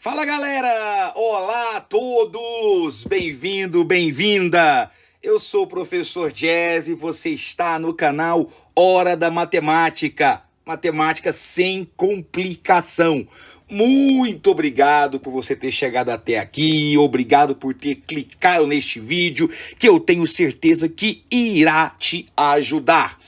Fala galera! Olá a todos! Bem-vindo, bem-vinda! Eu sou o professor Jazz e você está no canal Hora da Matemática. Matemática sem complicação. Muito obrigado por você ter chegado até aqui, obrigado por ter clicado neste vídeo que eu tenho certeza que irá te ajudar.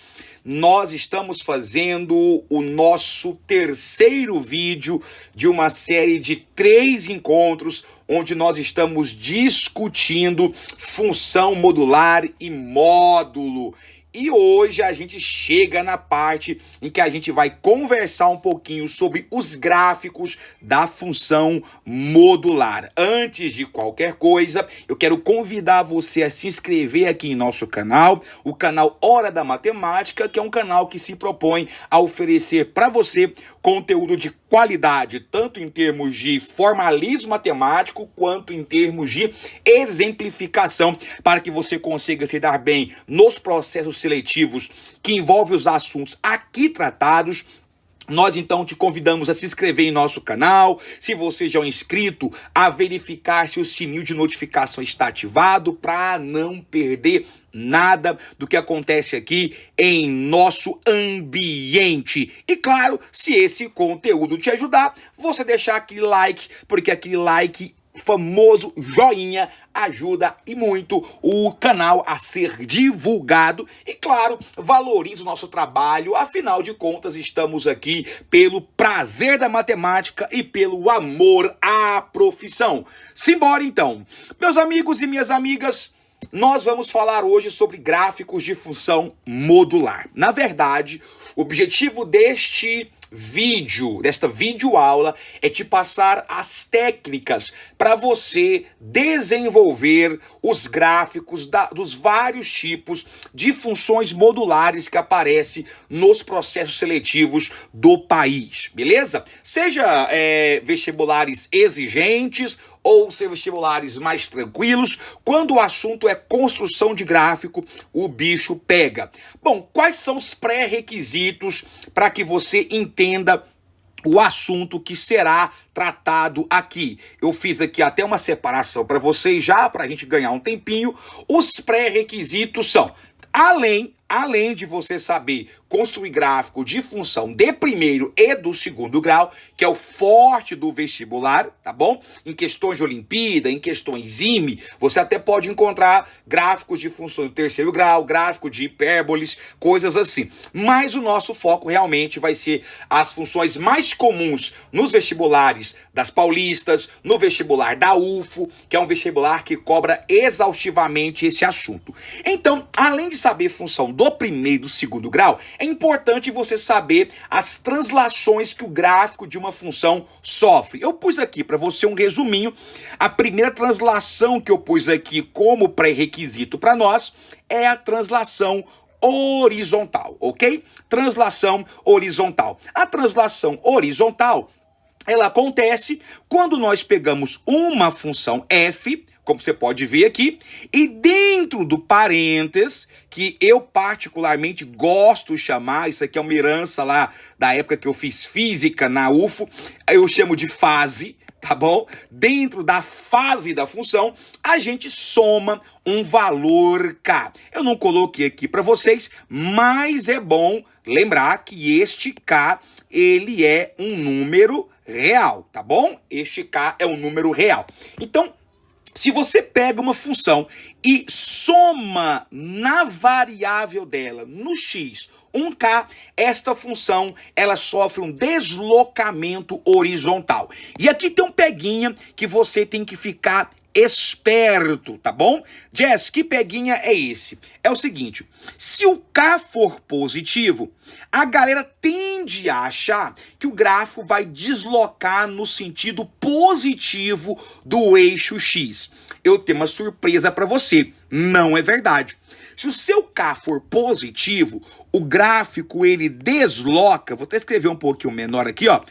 Nós estamos fazendo o nosso terceiro vídeo de uma série de 3 encontros onde nós estamos discutindo função modular e módulo. E hoje a gente chega na parte em que a gente vai conversar um pouquinho sobre os gráficos da função modular. Antes de qualquer coisa, eu quero convidar você a se inscrever aqui em nosso canal, o canal Hora da Matemática, que é um canal que se propõe a oferecer para você conteúdo de qualidade, tanto em termos de formalismo matemático, quanto em termos de exemplificação, para que você consiga se dar bem nos processos seletivos que envolvem os assuntos aqui tratados. Nós então te convidamos a se inscrever em nosso canal, se você já é um inscrito, a verificar se o sininho de notificação está ativado para não perder nada do que acontece aqui em nosso ambiente. E claro, se esse conteúdo te ajudar, você deixar aquele like, porque aquele like, famoso joinha, ajuda e muito o canal a ser divulgado e, claro, valoriza o nosso trabalho. Afinal de contas, estamos aqui pelo prazer da matemática e pelo amor à profissão. Simbora então. Meus amigos e minhas amigas, nós vamos falar hoje sobre gráficos de função modular. Na verdade, o objetivo desta videoaula é te passar as técnicas para você desenvolver os gráficos dos vários tipos de funções modulares que aparecem nos processos seletivos do país, beleza? Seja vestibulares exigentes ou ser vestibulares mais tranquilos, quando o assunto é construção de gráfico, o bicho pega. Bom, quais são os pré-requisitos para que você entenda o assunto que será tratado aqui? Eu fiz aqui até uma separação para vocês já, para a gente ganhar um tempinho. Os pré-requisitos são, além de você saber construir gráfico de função de primeiro e do segundo grau, que é o forte do vestibular, tá bom? Em questões de Olimpíada, em questões IME, você até pode encontrar gráficos de função de terceiro grau, gráfico de hipérboles, coisas assim. Mas o nosso foco realmente vai ser as funções mais comuns nos vestibulares das paulistas, no vestibular da UFO, que é um vestibular que cobra exaustivamente esse assunto. Então, além de saber função do primeiro e do segundo grau, é importante você saber as translações que o gráfico de uma função sofre. Eu pus aqui para você um resuminho. A primeira translação que eu pus aqui como pré-requisito para nós é a translação horizontal, ok? Translação horizontal. A translação horizontal, ela acontece quando nós pegamos uma função f, como você pode ver aqui, e dentro do parênteses, que eu particularmente gosto de chamar, isso aqui é uma herança lá da época que eu fiz física na UFO, eu chamo de fase, tá bom? Dentro da fase da função, a gente soma um valor k. Eu não coloquei aqui para vocês, mas é bom lembrar que este k, ele é um número real, tá bom? Este k é um número real. Então, se você pega uma função e soma na variável dela, no x, 1k, esta função, ela sofre um deslocamento horizontal. E aqui tem um peguinha que você tem que ficar esperto, tá bom? Jess, que peguinha é esse? É o seguinte, se o k for positivo, a galera tende a achar que o gráfico vai deslocar no sentido positivo do eixo x. Eu tenho uma surpresa para você, não é verdade. Se o seu k for positivo, o gráfico ele desloca, vou até escrever um pouquinho menor aqui, ó,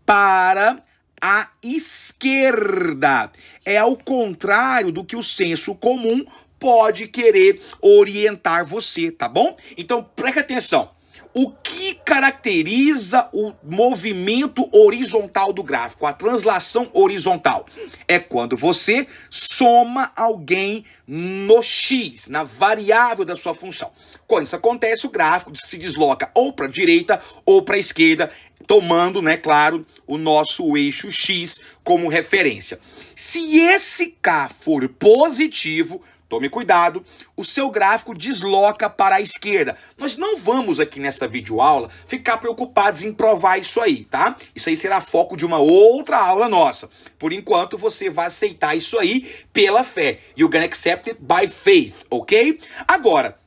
para a esquerda. É ao contrário do que o senso comum pode querer orientar você, tá bom? Então, preste atenção. O que caracteriza o movimento horizontal do gráfico, a translação horizontal? É quando você soma alguém no x, na variável da sua função. Quando isso acontece, o gráfico se desloca ou para a direita ou para a esquerda, tomando, né, claro, o nosso eixo x como referência. Se esse k for positivo, tome cuidado, o seu gráfico desloca para a esquerda. Nós não vamos aqui nessa videoaula ficar preocupados em provar isso aí, tá? Isso aí será foco de uma outra aula nossa. Por enquanto, você vai aceitar isso aí pela fé. You're gonna accept it by faith, ok? Agora,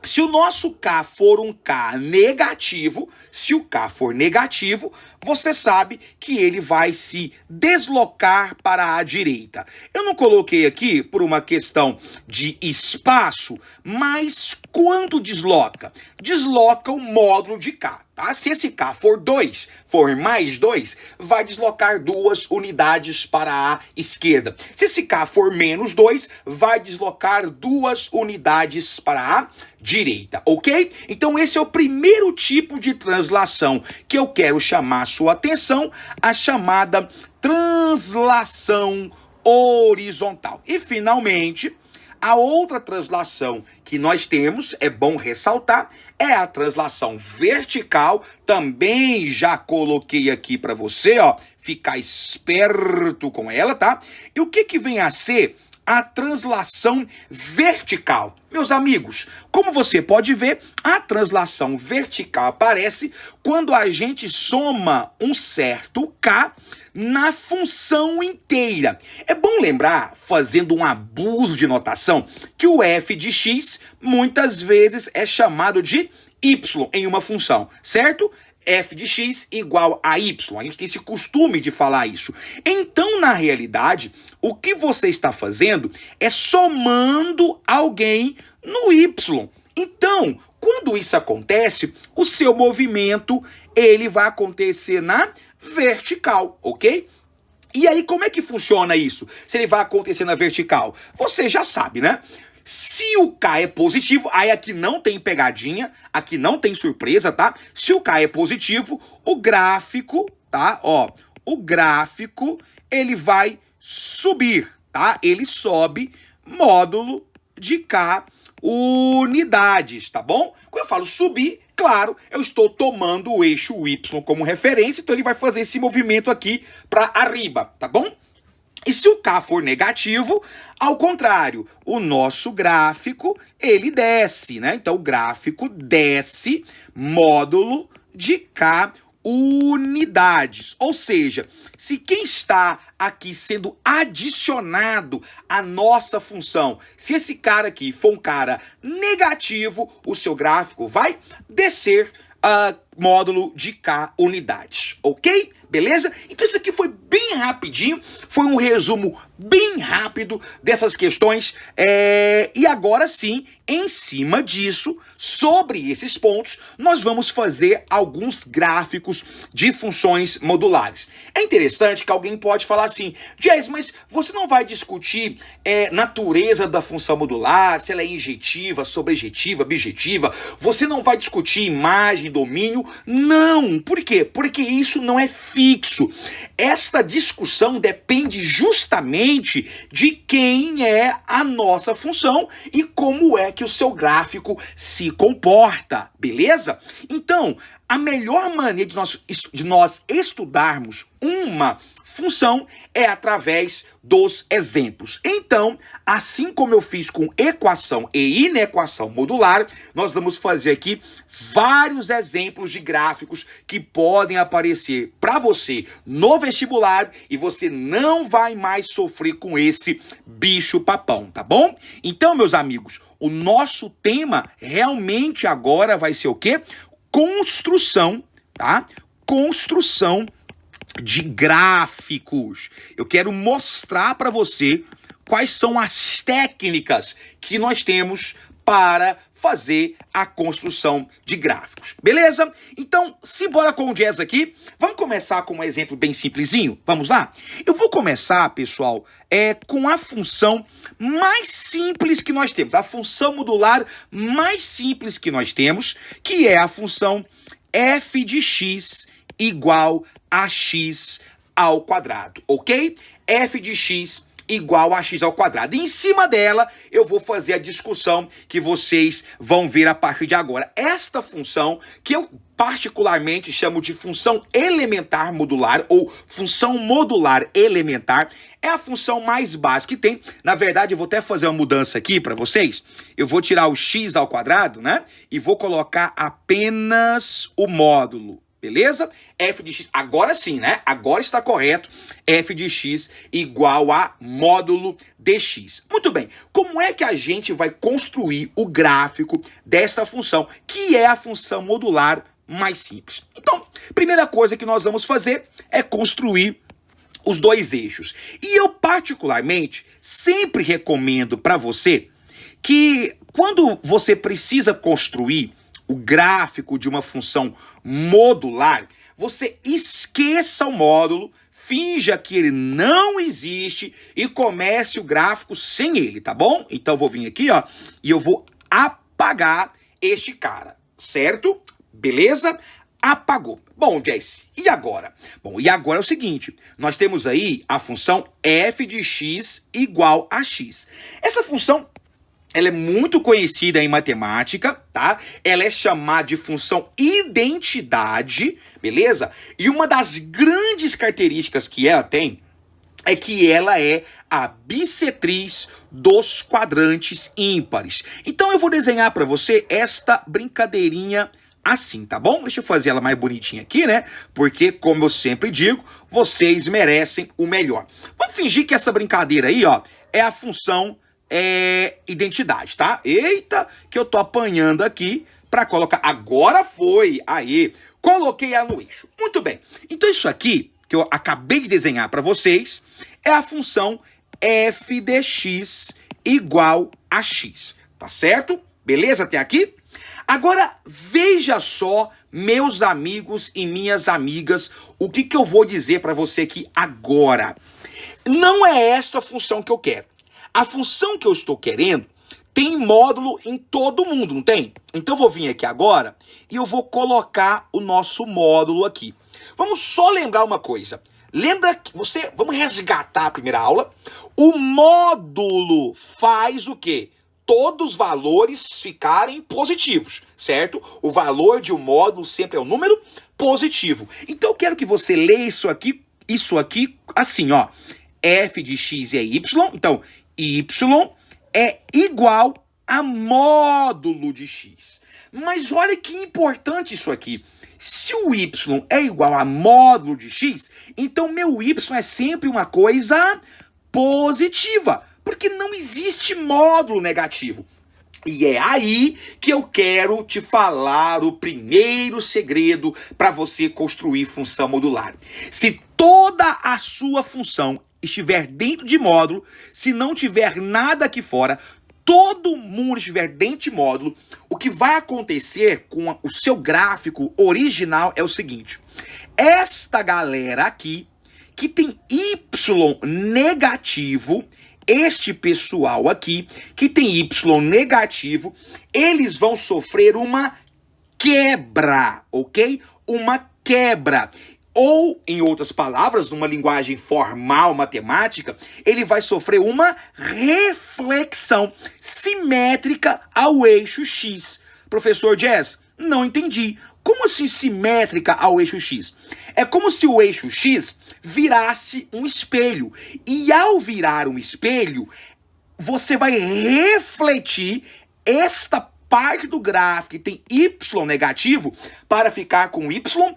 se o nosso K for um K negativo, se o K for negativo, você sabe que ele vai se deslocar para a direita. Eu não coloquei aqui por uma questão de espaço, mas quando desloca? Desloca o módulo de K. Tá? Se esse K for 2, for mais 2, vai deslocar 2 unidades para a esquerda. Se esse K for menos 2, vai deslocar 2 unidades para a direita, ok? Então esse é o primeiro tipo de translação que eu quero chamar a sua atenção, a chamada translação horizontal. E finalmente, a outra translação que nós temos, é bom ressaltar, é a translação vertical. Também já coloquei aqui para você, ó, ficar esperto com ela, tá? E o que vem a ser a translação vertical? Meus amigos, como você pode ver, a translação vertical aparece quando a gente soma um certo K na função inteira. É bom lembrar, fazendo um abuso de notação, que o f de x muitas vezes é chamado de y em uma função, certo? F de x igual a y. A gente tem esse costume de falar isso. Então, na realidade, o que você está fazendo é somando alguém no y. Então, quando isso acontece, o seu movimento ele vai acontecer na vertical, ok? E aí, como é que funciona isso? Se ele vai acontecer na vertical? Você já sabe, né? Se o K é positivo, aí aqui não tem pegadinha, aqui não tem surpresa, tá? Se o K é positivo, o gráfico, tá? Ó, o gráfico, ele vai subir, tá? Ele sobe módulo de K unidades, tá bom? Quando eu falo subir, claro, eu estou tomando o eixo Y como referência, então ele vai fazer esse movimento aqui para arriba, tá bom? E se o K for negativo, ao contrário, o nosso gráfico, ele desce, né? Então o gráfico desce módulo de K unidades. Ou seja, se quem está aqui sendo adicionado à nossa função, se esse cara aqui for um cara negativo, o seu gráfico vai descer módulo de K unidades, ok? Beleza? Então isso aqui foi bem rapidinho, foi um resumo bem rápido dessas questões, e agora sim, em cima disso, sobre esses pontos, nós vamos fazer alguns gráficos de funções modulares. É interessante que alguém pode falar assim, Jazz, mas você não vai discutir natureza da função modular, se ela é injetiva, sobrejetiva, bijetiva, você não vai discutir imagem, domínio? Não! Por quê? Porque isso não é fixo. Esta discussão depende justamente de quem é a nossa função e como é que o seu gráfico se comporta, beleza? Então, a melhor maneira de nós estudarmos uma função é através dos exemplos. Então, assim como eu fiz com equação e inequação modular, nós vamos fazer aqui vários exemplos de gráficos que podem aparecer para você no vestibular e você não vai mais sofrer com esse bicho papão, tá bom? Então, meus amigos, o nosso tema realmente agora vai ser o quê? Construção, tá? Construção de gráficos. Eu quero mostrar para você quais são as técnicas que nós temos para fazer a construção de gráficos. Beleza? Então, simbora com o Jazz aqui. Vamos começar com um exemplo bem simplesinho? Vamos lá? Eu vou começar, pessoal, com a função mais simples que nós temos. A função modular mais simples que nós temos, que é a função f de x igual a x ao quadrado, ok? F de x igual a x ao quadrado. E em cima dela, eu vou fazer a discussão que vocês vão ver a partir de agora. Esta função, que eu particularmente chamo de função elementar modular, ou função modular elementar, é a função mais básica que tem. Na verdade, eu vou até fazer uma mudança aqui para vocês. Eu vou tirar o x ao quadrado, né? E vou colocar apenas o módulo. Beleza? F de x, agora sim, né? Agora está correto. F de x igual a módulo dx. Muito bem. Como é que a gente vai construir o gráfico desta função, que é a função modular mais simples? Então, primeira coisa que nós vamos fazer é construir os dois eixos. E eu, particularmente, sempre recomendo para você que quando você precisa construir o gráfico de uma função modular, você esqueça o módulo, finja que ele não existe e comece o gráfico sem ele, tá bom? Então eu vou vir aqui, ó, e eu vou apagar este cara, certo? Beleza? Apagou. Bom, Jesse, e agora? Bom, e agora é o seguinte, nós temos aí a função f de x igual a x. Essa função, ela é muito conhecida em matemática, tá? Ela é chamada de função identidade, beleza? E uma das grandes características que ela tem é que ela é a bissetriz dos quadrantes ímpares. Então eu vou desenhar para você esta brincadeirinha assim, tá bom? Deixa eu fazer ela mais bonitinha aqui, né? Porque, como eu sempre digo, vocês merecem o melhor. Vamos fingir que essa brincadeira aí, ó, é a função identidade, tá? Eita, que eu tô apanhando aqui para colocar. Agora foi, aí, coloquei ela no eixo. Muito bem. Então isso aqui que eu acabei de desenhar para vocês é a função f de x igual a x, tá certo? Beleza até aqui? Agora veja só, meus amigos e minhas amigas, o que eu vou dizer para você aqui agora. Não é essa a função que eu quero. A função que eu estou querendo tem módulo em todo mundo, não tem? Então eu vou vir aqui agora e eu vou colocar o nosso módulo aqui. Vamos só lembrar uma coisa. Lembra que vamos resgatar a primeira aula. O módulo faz o quê? Todos os valores ficarem positivos, certo? O valor de um módulo sempre é um número positivo. Então eu quero que você leia isso aqui assim, ó. F de x é y, então y é igual a módulo de x. Mas olha que importante isso aqui. Se o y é igual a módulo de x, então meu y é sempre uma coisa positiva, porque não existe módulo negativo. E é aí que eu quero te falar o primeiro segredo para você construir função modular. Se toda a sua função estiver dentro de módulo, se não tiver nada aqui fora, todo mundo estiver dentro de módulo, o que vai acontecer com o seu gráfico original é o seguinte. Esta galera aqui, que tem y negativo, este pessoal aqui, que tem y negativo, eles vão sofrer uma quebra, ok? Uma quebra. Ou, em outras palavras, numa linguagem formal matemática, ele vai sofrer uma reflexão simétrica ao eixo x. Professor Jazz, não entendi. Como assim simétrica ao eixo x? É como se o eixo x virasse um espelho. E ao virar um espelho, você vai refletir esta parte do gráfico que tem y negativo para ficar com y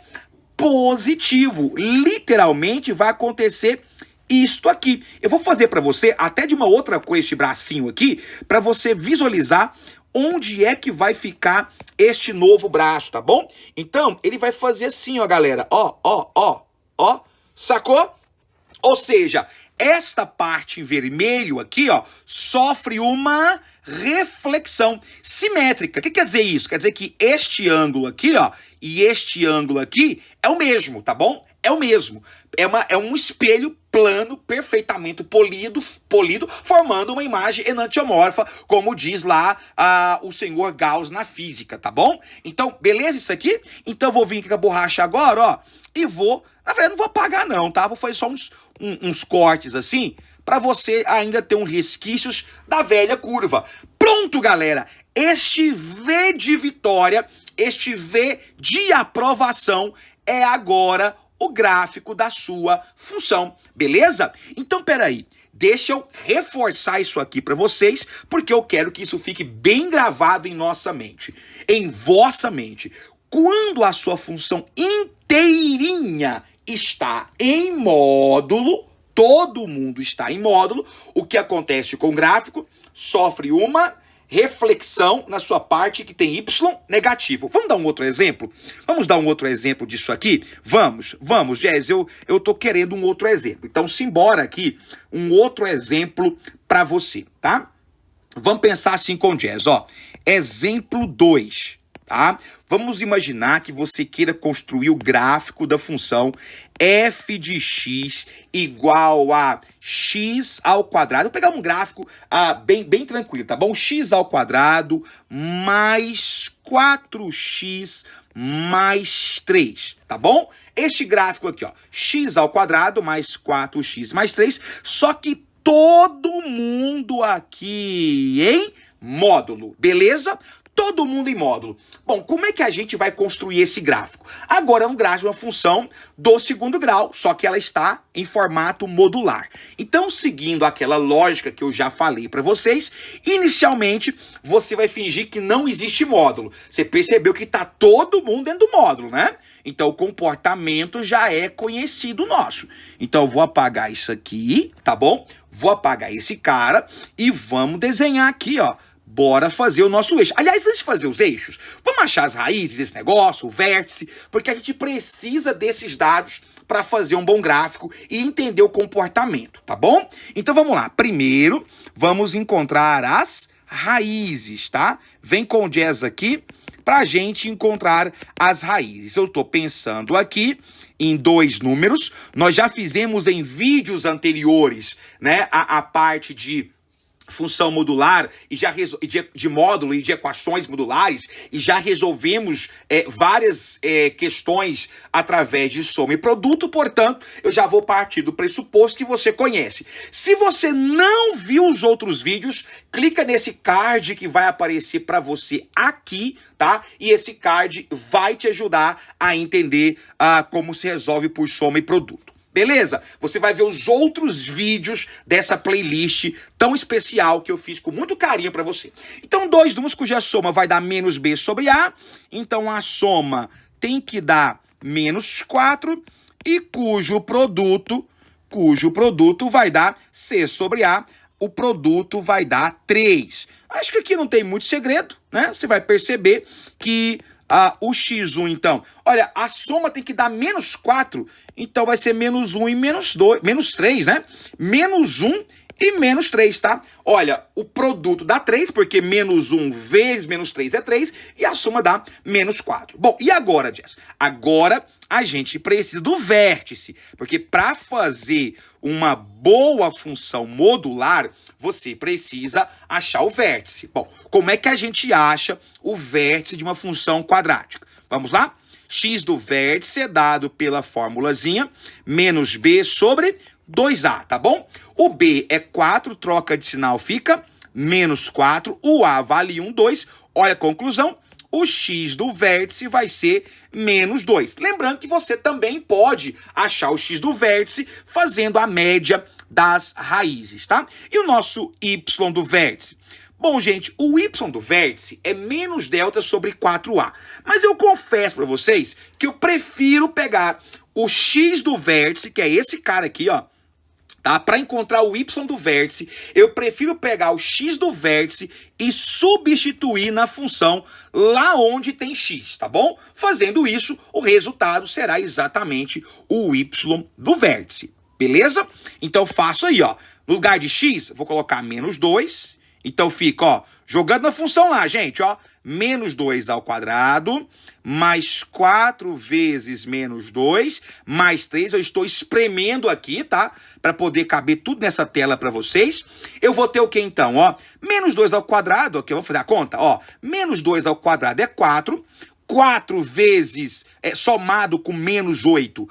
positivo. Literalmente vai acontecer isto aqui. Eu vou fazer para você até de uma outra cor este bracinho aqui, para você visualizar onde é que vai ficar este novo braço, tá bom? Então, ele vai fazer assim, ó, galera. Ó. Sacou? Ou seja, esta parte em vermelho aqui, ó, sofre uma reflexão simétrica. O que quer dizer isso? Quer dizer que este ângulo aqui, ó, e este ângulo aqui é o mesmo, tá bom? É o mesmo. É um espelho plano, perfeitamente polido, formando uma imagem enantiomorfa, como diz lá o senhor Gauss na física, tá bom? Então, beleza isso aqui? Então, eu vou vir aqui com a borracha agora, ó, e vou... Na verdade, não vou apagar não, tá? Vou fazer só uns cortes assim, para você ainda ter uns resquícios da velha curva. Pronto, galera! Este V de vitória, este V de aprovação é agora o gráfico da sua função, beleza? Então, peraí, deixa eu reforçar isso aqui para vocês, porque eu quero que isso fique bem gravado em nossa mente, em vossa mente. Quando a sua função inteirinha está em módulo, todo mundo está em módulo, o que acontece com o gráfico? Sofre uma reflexão na sua parte que tem y negativo. Vamos dar um outro exemplo? Vamos dar um outro exemplo disso aqui? Vamos, Jazz, eu tô querendo um outro exemplo. Então, simbora aqui, um outro exemplo para você, tá? Vamos pensar assim com o Jazz, ó. Exemplo 2. Tá? Vamos imaginar que você queira construir o gráfico da função f de x igual a x ao quadrado. Vou pegar um gráfico bem tranquilo, tá bom? X ao quadrado mais 4x mais 3, tá bom? Este gráfico aqui, ó, x ao quadrado mais 4x mais 3, só que todo mundo aqui em módulo, beleza? Todo mundo em módulo. Bom, como é que a gente vai construir esse gráfico? Agora é um gráfico, uma função do segundo grau, só que ela está em formato modular. Então, seguindo aquela lógica que eu já falei para vocês, inicialmente você vai fingir que não existe módulo. Você percebeu que está todo mundo dentro do módulo, né? Então, o comportamento já é conhecido nosso. Então, eu vou apagar isso aqui, tá bom? Vou apagar esse cara e vamos desenhar aqui, ó. Bora fazer o nosso eixo. Aliás, antes de fazer os eixos, vamos achar as raízes desse negócio, o vértice, porque a gente precisa desses dados para fazer um bom gráfico e entender o comportamento, tá bom? Então vamos lá. Primeiro, vamos encontrar as raízes, tá? Vem com o Jazz aqui para a gente encontrar as raízes. Eu estou pensando aqui em 2 números. Nós já fizemos em vídeos anteriores, né, a parte de função modular e de módulo e de equações modulares, e já resolvemos várias questões através de soma e produto. Portanto, eu já vou partir do pressuposto que você conhece. Se você não viu os outros vídeos, clica nesse card que vai aparecer para você aqui, tá? E esse card vai te ajudar a entender como se resolve por soma e produto. Beleza? Você vai ver os outros vídeos dessa playlist tão especial que eu fiz com muito carinho para você. Então, 2 números cuja soma vai dar menos b sobre a. Então, a soma tem que dar menos 4 e cujo produto vai dar c sobre a. O produto vai dar 3. Acho que aqui não tem muito segredo, né? Você vai perceber que o x1, então, olha, a soma tem que dar menos 4, então vai ser menos 1 e menos 3, né? Menos 1 e menos 3, tá? Olha, o produto dá 3, porque menos 1 vezes menos 3 é 3, e a soma dá menos 4. Bom, e agora, Jess? Agora a gente precisa do vértice, porque para fazer uma boa função modular, você precisa achar o vértice. Bom, como é que a gente acha o vértice de uma função quadrática? Vamos lá? X do vértice é dado pela formulazinha menos b sobre 2a, tá bom? O b é 4, troca de sinal, fica menos 4. O a vale 1, 2. Olha a conclusão. O x do vértice vai ser menos 2. Lembrando que você também pode achar o x do vértice fazendo a média das raízes, tá? E o nosso y do vértice? Bom, gente, o y do vértice é menos delta sobre 4a. Mas eu confesso para vocês que eu prefiro pegar o x do vértice, que é esse cara aqui, ó, tá? Para encontrar o y do vértice, eu prefiro pegar o x do vértice e substituir na função lá onde tem x, tá bom? Fazendo isso, o resultado será exatamente o y do vértice, beleza? Então faço aí, ó, no lugar de x, vou colocar menos 2 Então fica, ó, jogando na função lá, gente, ó. Menos 2 ao quadrado, mais 4 vezes menos 2, mais 3. Eu estou espremendo aqui, tá? Para poder caber tudo nessa tela para vocês. Eu vou ter o que então, ó? Menos 2 ao quadrado, aqui eu vou fazer a conta, ó. Menos 2 ao quadrado é 4. 4 vezes, somado com menos 8,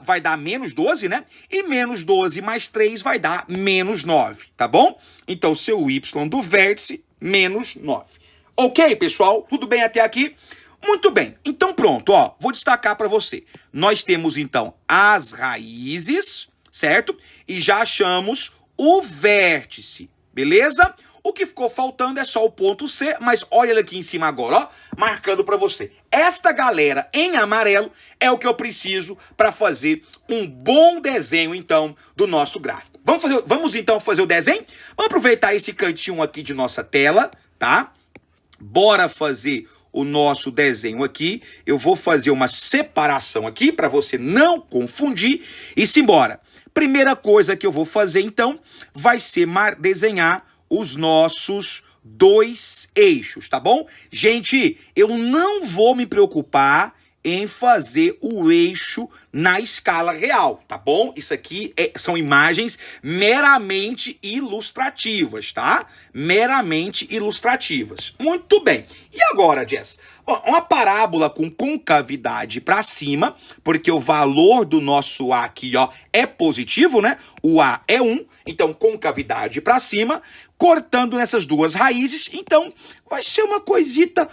vai dar menos 12, né? E menos 12 mais 3 vai dar menos 9, tá bom? Então, seu y do vértice, menos 9. Ok, pessoal? Tudo bem até aqui? Muito bem. Então, pronto, ó. Vou destacar para você. Nós temos, então, as raízes, certo? E já achamos o vértice, beleza? O que ficou faltando é só o ponto C, mas olha ele aqui em cima agora, ó, marcando para você. Esta galera em amarelo é o que eu preciso para fazer um bom desenho, então, do nosso gráfico. Vamos então fazer o desenho? Vamos aproveitar esse cantinho aqui de nossa tela, tá? Bora fazer o nosso desenho aqui. Eu vou fazer uma separação aqui para você não confundir e simbora. Primeira coisa que eu vou fazer, então, vai ser desenhar os nossos 2 eixos, tá bom? Gente, eu não vou me preocupar em fazer o eixo na escala real, tá bom? Isso aqui são imagens meramente ilustrativas, tá? Meramente ilustrativas. Muito bem. E agora, Jess? Uma parábola com concavidade para cima, porque o valor do nosso A aqui, ó, é positivo, né? O A é 1, então concavidade para cima, cortando nessas duas raízes, então vai ser uma coisita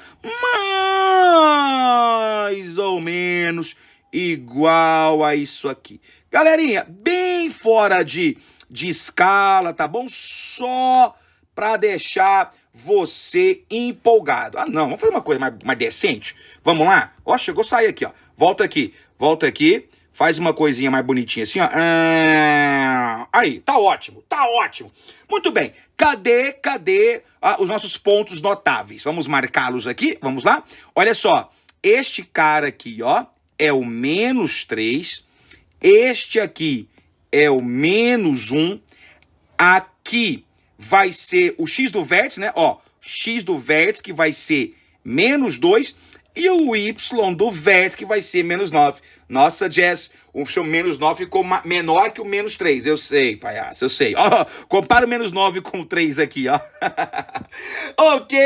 mais ou menos igual a isso aqui. Galerinha, bem fora de escala, tá bom? Só para deixar você empolgado. Ah, não, vamos fazer uma coisa mais decente? Vamos lá? Ó, chegou a sair aqui, ó. Volta aqui. Faz uma coisinha mais bonitinha assim, ó. Aí, tá ótimo, tá ótimo. Muito bem. Cadê os nossos pontos notáveis? Vamos marcá-los aqui, vamos lá? Olha só, este cara aqui, ó, é o menos 3. Este aqui é o menos 1. Aqui vai ser o x do vértice, né? Ó, x do vértice que vai ser menos 2 e o y do vértice que vai ser menos 9. Nossa, Jess, o seu menos 9 ficou menor que o menos 3. Eu sei, palhaço, eu sei. Ó, compara o menos 9 com o 3 aqui, ó. Ok,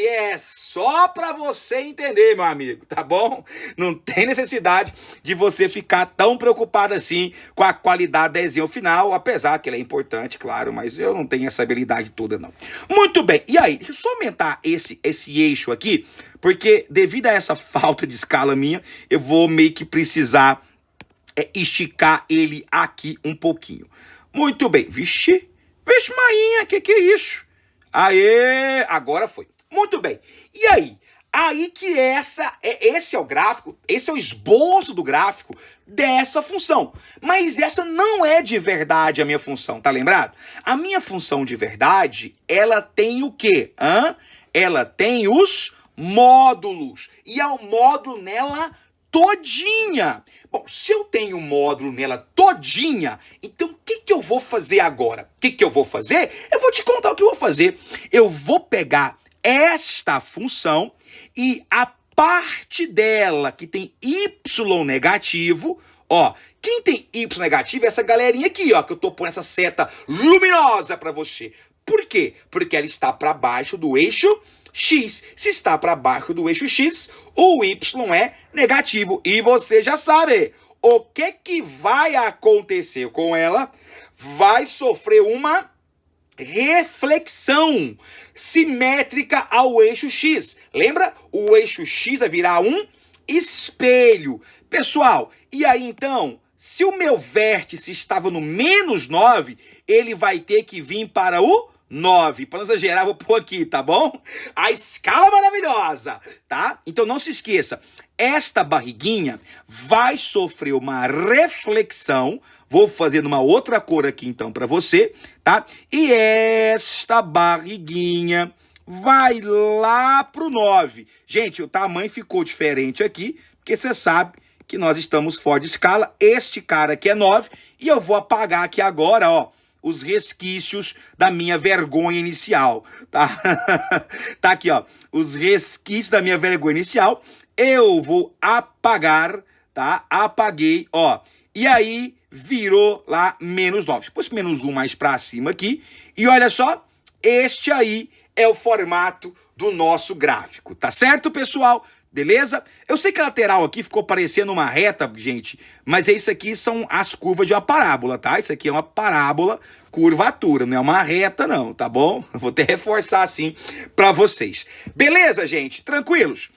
é só pra você entender, meu amigo, tá bom? Não tem necessidade de você ficar tão preocupado assim com a qualidade do desenho final, apesar que ele é importante, claro, mas eu não tenho essa habilidade toda, não. Muito bem, e aí, deixa eu só aumentar esse eixo aqui, porque devido a essa falta de escala minha, eu vou meio que precisar esticar ele aqui um pouquinho. Muito bem. Vixe, mainha, que é isso? Aê, agora foi. Muito bem. E aí? Aí que esse é o gráfico, esse é o esboço do gráfico dessa função. Mas essa não é de verdade a minha função, tá lembrado? A minha função de verdade, ela tem o quê? Ela tem os módulos. E é o módulo nela todinha. Bom, se eu tenho um módulo nela todinha, então o que eu vou fazer agora? O que eu vou fazer? Eu vou te contar o que eu vou fazer. Eu vou pegar esta função e a parte dela que tem y negativo, ó, quem tem y negativo é essa galerinha aqui, ó, que eu tô pondo essa seta luminosa para você. Por quê? Porque ela está para baixo do eixo x. Se está para baixo do eixo x, o y é negativo. E você já sabe, o que vai acontecer com ela? Vai sofrer uma reflexão simétrica ao eixo x. Lembra? O eixo x vai virar um espelho. Pessoal, e aí então, se o meu vértice estava no menos 9, ele vai ter que vir para o 9. Para não exagerar, vou pôr aqui, tá bom? A escala maravilhosa, tá? Então não se esqueça, esta barriguinha vai sofrer uma reflexão. Vou fazer numa outra cor aqui então para você, tá? E esta barriguinha vai lá pro 9. Gente, o tamanho ficou diferente aqui, porque você sabe que nós estamos fora de escala. Este cara aqui é 9 e eu vou apagar aqui agora, ó, os resquícios da minha vergonha inicial, tá? Tá aqui, ó, os resquícios da minha vergonha inicial, eu vou apagar, tá? Apaguei, ó, e aí virou lá menos 9. Pus menos 1 mais pra cima aqui, e olha só, este aí é o formato do nosso gráfico, tá certo, pessoal? Beleza? Eu sei que a lateral aqui ficou parecendo uma reta, gente, mas isso aqui são as curvas de uma parábola, tá? Isso aqui é uma parábola, curvatura, não é uma reta não, tá bom? Eu vou até reforçar assim pra vocês. Beleza, gente? Tranquilos?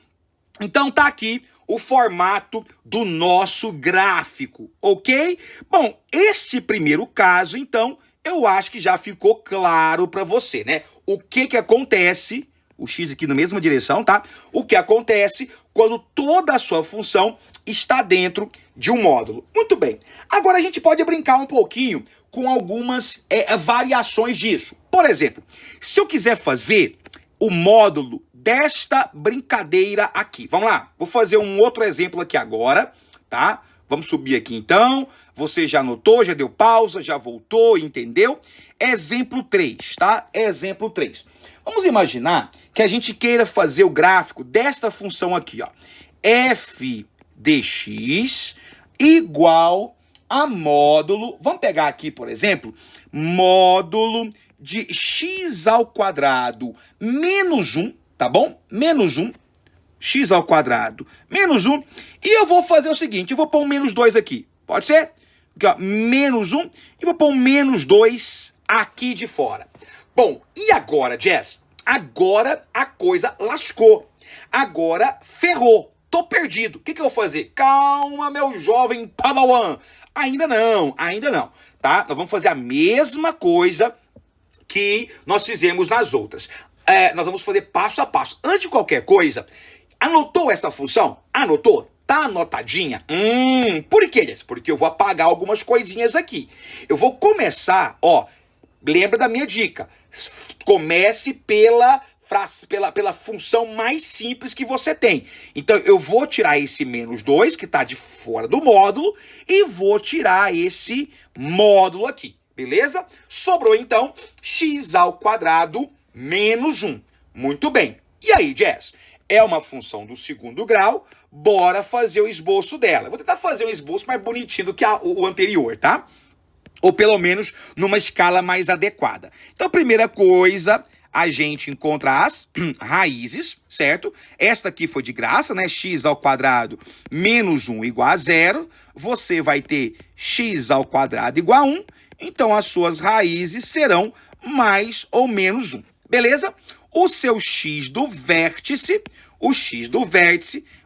Então tá aqui o formato do nosso gráfico, ok? Bom, este primeiro caso, então, eu acho que já ficou claro pra você, né? O que acontece... O x aqui na mesma direção, tá? O que acontece quando toda a sua função está dentro de um módulo. Muito bem. Agora a gente pode brincar um pouquinho com algumas variações disso. Por exemplo, se eu quiser fazer o módulo desta brincadeira aqui. Vamos lá. Vou fazer um outro exemplo aqui agora, tá? Vamos subir aqui então. Você já anotou, já deu pausa, já voltou, entendeu? Exemplo 3, tá? Exemplo 3. Vamos imaginar que a gente queira fazer o gráfico desta função aqui, ó. F de x igual a módulo... Vamos pegar aqui, por exemplo, módulo de x ao quadrado menos 1, tá bom? Menos 1, x ao quadrado menos 1. E eu vou fazer o seguinte, eu vou pôr um menos 2 aqui. Pode ser? Aqui, ó, menos 1 e vou pôr um menos 2 aqui de fora. Bom, e agora, Jess? Agora a coisa lascou. Agora ferrou. Tô perdido. O que eu vou fazer? Calma, meu jovem Padawan. Ainda não, tá? Nós vamos fazer a mesma coisa que nós fizemos nas outras. Nós vamos fazer passo a passo. Antes de qualquer coisa, anotou essa função? Anotou? Tá anotadinha? Por quê? Porque eu vou apagar algumas coisinhas aqui. Eu vou começar, ó, lembra da minha dica. Comece pela função mais simples que você tem. Então, eu vou tirar esse menos 2, que está de fora do módulo, e vou tirar esse módulo aqui, beleza? Sobrou, então, x ao quadrado menos 1. Muito bem. E aí, Jess? É uma função do segundo grau, bora fazer o esboço dela. Vou tentar fazer um esboço mais bonitinho do que o anterior, tá? Ou pelo menos numa escala mais adequada. Então, primeira coisa, a gente encontra as raízes, certo? Esta aqui foi de graça, né? X ao quadrado menos 1 igual a 0. Você vai ter x ao quadrado igual a 1. Então, as suas raízes serão mais ou menos 1. Beleza? O seu x do vértice,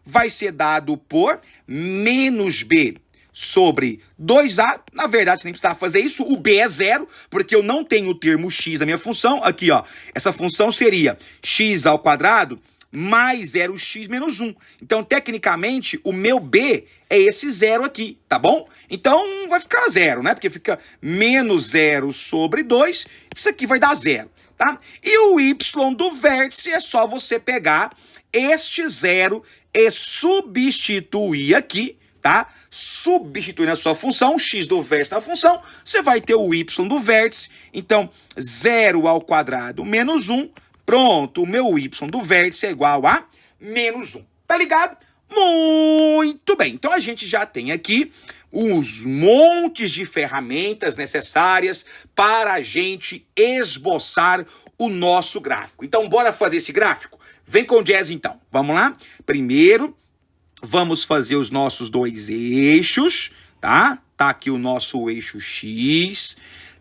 vai ser dado por menos b sobre 2a. Na verdade, você nem precisava fazer isso. O b é 0, porque eu não tenho o termo x na minha função. Aqui, ó. Essa função seria x ao quadrado mais 0x menos 1. Então, tecnicamente, o meu b é esse 0 aqui, tá bom? Então, vai ficar 0, né? Porque fica menos 0 sobre 2. Isso aqui vai dar 0, tá? E o y do vértice é só você pegar este 0 e substituir aqui, tá? Substituindo a sua função, x do vértice na função, você vai ter o y do vértice. Então, 0 ao quadrado menos 1. Pronto, o meu y do vértice é igual a menos 1. Tá ligado? Muito bem. Então, a gente já tem aqui os montes de ferramentas necessárias para a gente esboçar o nosso gráfico. Então, bora fazer esse gráfico? Vem com o Jazz, então. Vamos lá? Primeiro, vamos fazer os nossos dois eixos, tá? Tá aqui o nosso eixo X,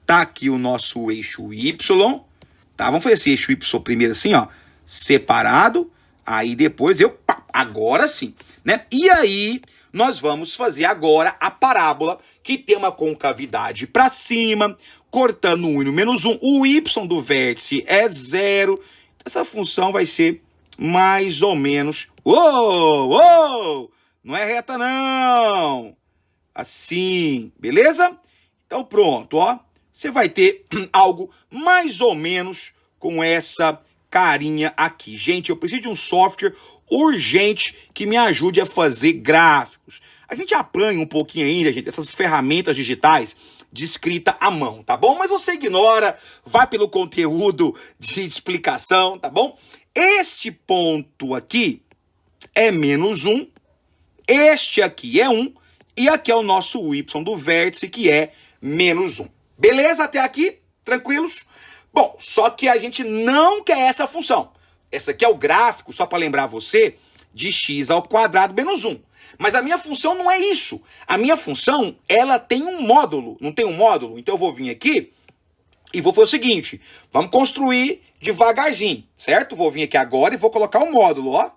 tá aqui o nosso eixo Y, tá? Vamos fazer esse eixo Y primeiro assim, ó, separado, aí depois agora sim, né? E aí, nós vamos fazer agora a parábola que tem uma concavidade para cima, cortando 1 e no menos 1. O y do vértice é 0. Essa função vai ser mais ou menos... Uou! Não é reta, não! Assim, beleza? Então, pronto, ó. Você vai ter algo mais ou menos com essa carinha aqui. Gente, eu preciso de um software urgente que me ajude a fazer gráficos. A gente apanha um pouquinho ainda, gente, essas ferramentas digitais. de escrita à mão, tá bom? Mas você ignora, vai pelo conteúdo de explicação, tá bom? Este ponto aqui é menos 1, este aqui é 1, e aqui é o nosso y do vértice, que é menos 1. Beleza até aqui? Tranquilos? Bom, só que a gente não quer essa função. Essa aqui é o gráfico, só para lembrar você, de x ao quadrado menos 1. Mas a minha função não é isso. A minha função, ela tem um módulo. Não tem um módulo? Então eu vou vir aqui e vou fazer o seguinte. Vamos construir devagarzinho, certo? Vou vir aqui agora e vou colocar um módulo, ó.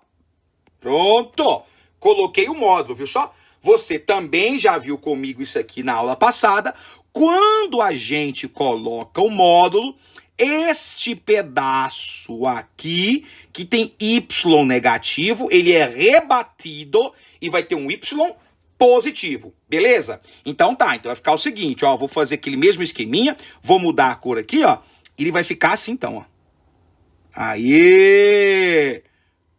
Pronto! Coloquei o módulo, viu só? Você também já viu comigo isso aqui na aula passada. Quando a gente coloca o módulo, este pedaço aqui, que tem y negativo, ele é rebatido e vai ter um y positivo, beleza? Então tá, então vai ficar o seguinte, ó, vou fazer aquele mesmo esqueminha, vou mudar a cor aqui, ó, ele vai ficar assim então, ó. Aê!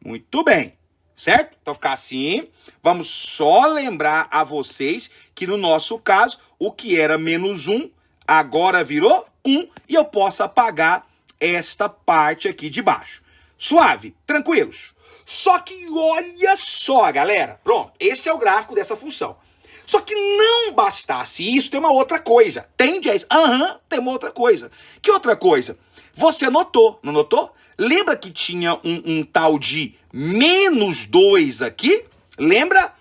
Muito bem, certo? Então ficar assim, vamos só lembrar a vocês que no nosso caso, o que era menos 1, agora virou 1 e eu posso apagar esta parte aqui de baixo. Suave, tranquilos. Só que olha só, galera. Pronto, esse é o gráfico dessa função. Só que não bastasse isso, tem uma outra coisa. Tem, Jess? Aham, tem uma outra coisa. Que outra coisa? Você notou, não notou? Lembra que tinha um tal de menos 2 aqui? Lembra?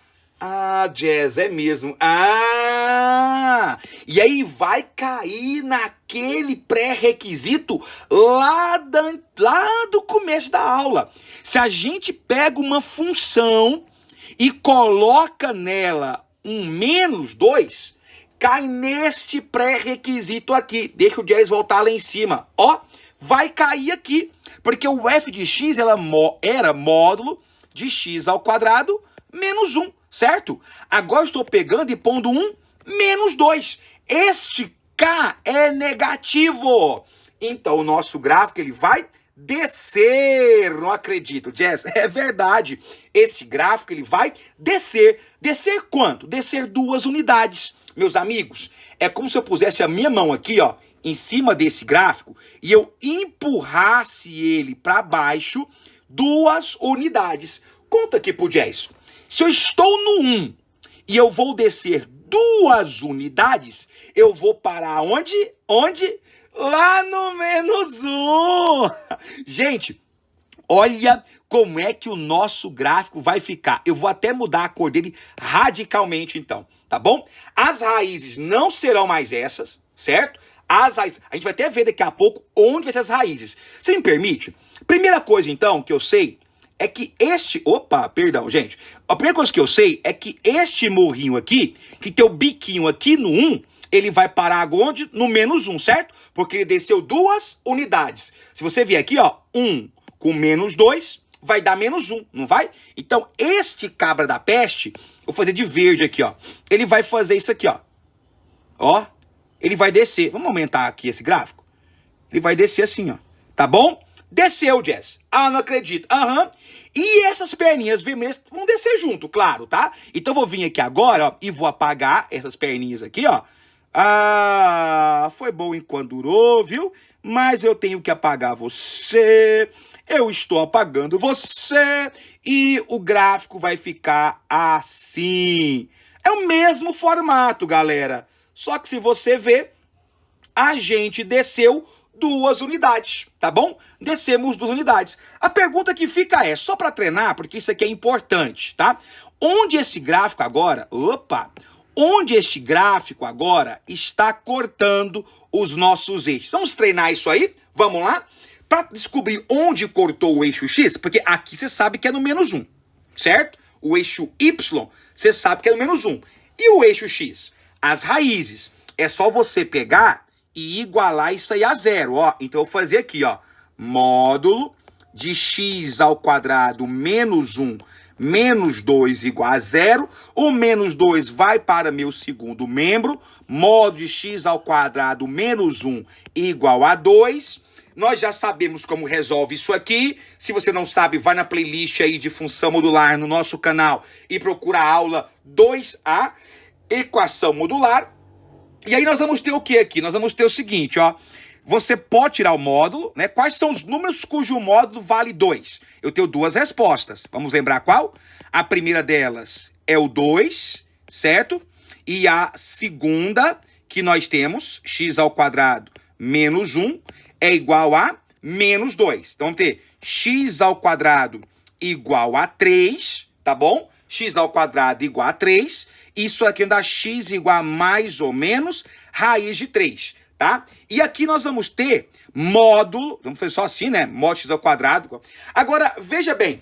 Ah, Jazz, é mesmo. Ah! E aí vai cair naquele pré-requisito lá do começo da aula. Se a gente pega uma função e coloca nela um menos 2, cai neste pré-requisito aqui. Deixa o Jazz voltar lá em cima. Ó, vai cair aqui. Porque o f de x era módulo de x ao quadrado menos 1. Certo? Agora eu estou pegando e pondo um menos 2. Este K é negativo. Então o nosso gráfico ele vai descer. Não acredito, Jess. É verdade. Este gráfico ele vai descer. Descer quanto? Descer 2 unidades. Meus amigos, é como se eu pusesse a minha mão aqui, ó, em cima desse gráfico e eu empurrasse ele para baixo 2 unidades. Conta aqui pro Jess. Se eu estou no 1 e eu vou descer 2 unidades, eu vou parar onde? Onde? Lá no menos 1. Gente, olha como é que o nosso gráfico vai ficar. Eu vou até mudar a cor dele radicalmente então, tá bom? As raízes não serão mais essas, certo? As raízes, a gente vai até ver daqui a pouco onde vai ser as raízes. Você me permite? Primeira coisa então que eu sei é que gente. A primeira coisa que eu sei é que este morrinho aqui, que tem o biquinho aqui no 1, ele vai parar onde? No menos 1, certo? Porque ele desceu 2 unidades. Se você vier aqui, ó, 1 com menos 2, vai dar menos 1, não vai? Então, este cabra da peste, vou fazer de verde aqui, ó. Ele vai fazer isso aqui, ó. Ó, ele vai descer. Vamos aumentar aqui esse gráfico? Ele vai descer assim, ó. Tá bom? Desceu, Jess. Ah, não acredito. Aham. E essas perninhas vermelhas vão descer junto, claro, tá? Então eu vou vir aqui agora, ó, e vou apagar essas perninhas aqui, ó. Ah, foi bom enquanto durou, viu? Mas eu tenho que apagar você. Eu estou apagando você. E o gráfico vai ficar assim. É o mesmo formato, galera. Só que se você ver, a gente desceu 2 unidades, tá bom? Descemos 2 unidades. A pergunta que fica é, só para treinar, porque isso aqui é importante, tá? Onde esse gráfico agora, onde este gráfico agora está cortando os nossos eixos? Vamos treinar isso aí? Vamos lá? Para descobrir onde cortou o eixo X, porque aqui você sabe que é no menos 1, certo? O eixo Y, você sabe que é no menos 1. E o eixo X? As raízes. É só você pegar e igualar isso aí a 0, ó. Então eu vou fazer aqui, ó, módulo de x ao quadrado menos 1 menos 2 igual a 0. O menos 2 vai para meu segundo membro. Módulo de x ao quadrado menos 1 igual a 2. Nós já sabemos como resolve isso aqui. Se você não sabe, vai na playlist aí de função modular no nosso canal e procura a aula 2A, equação modular. E aí nós vamos ter o que aqui? Nós vamos ter o seguinte, ó. Você pode tirar o módulo, né? Quais são os números cujo módulo vale 2? Eu tenho duas respostas. Vamos lembrar qual? A primeira delas é o 2, certo? E a segunda que nós temos, x ao quadrado menos 1, é igual a menos 2. Então vamos ter x ao quadrado igual a 3, tá bom? X ao quadrado igual a 3. Isso aqui dá x igual a mais ou menos raiz de 3. Tá? E aqui nós vamos ter módulo, vamos fazer só assim, né? Módulo x ao quadrado. Agora, veja bem,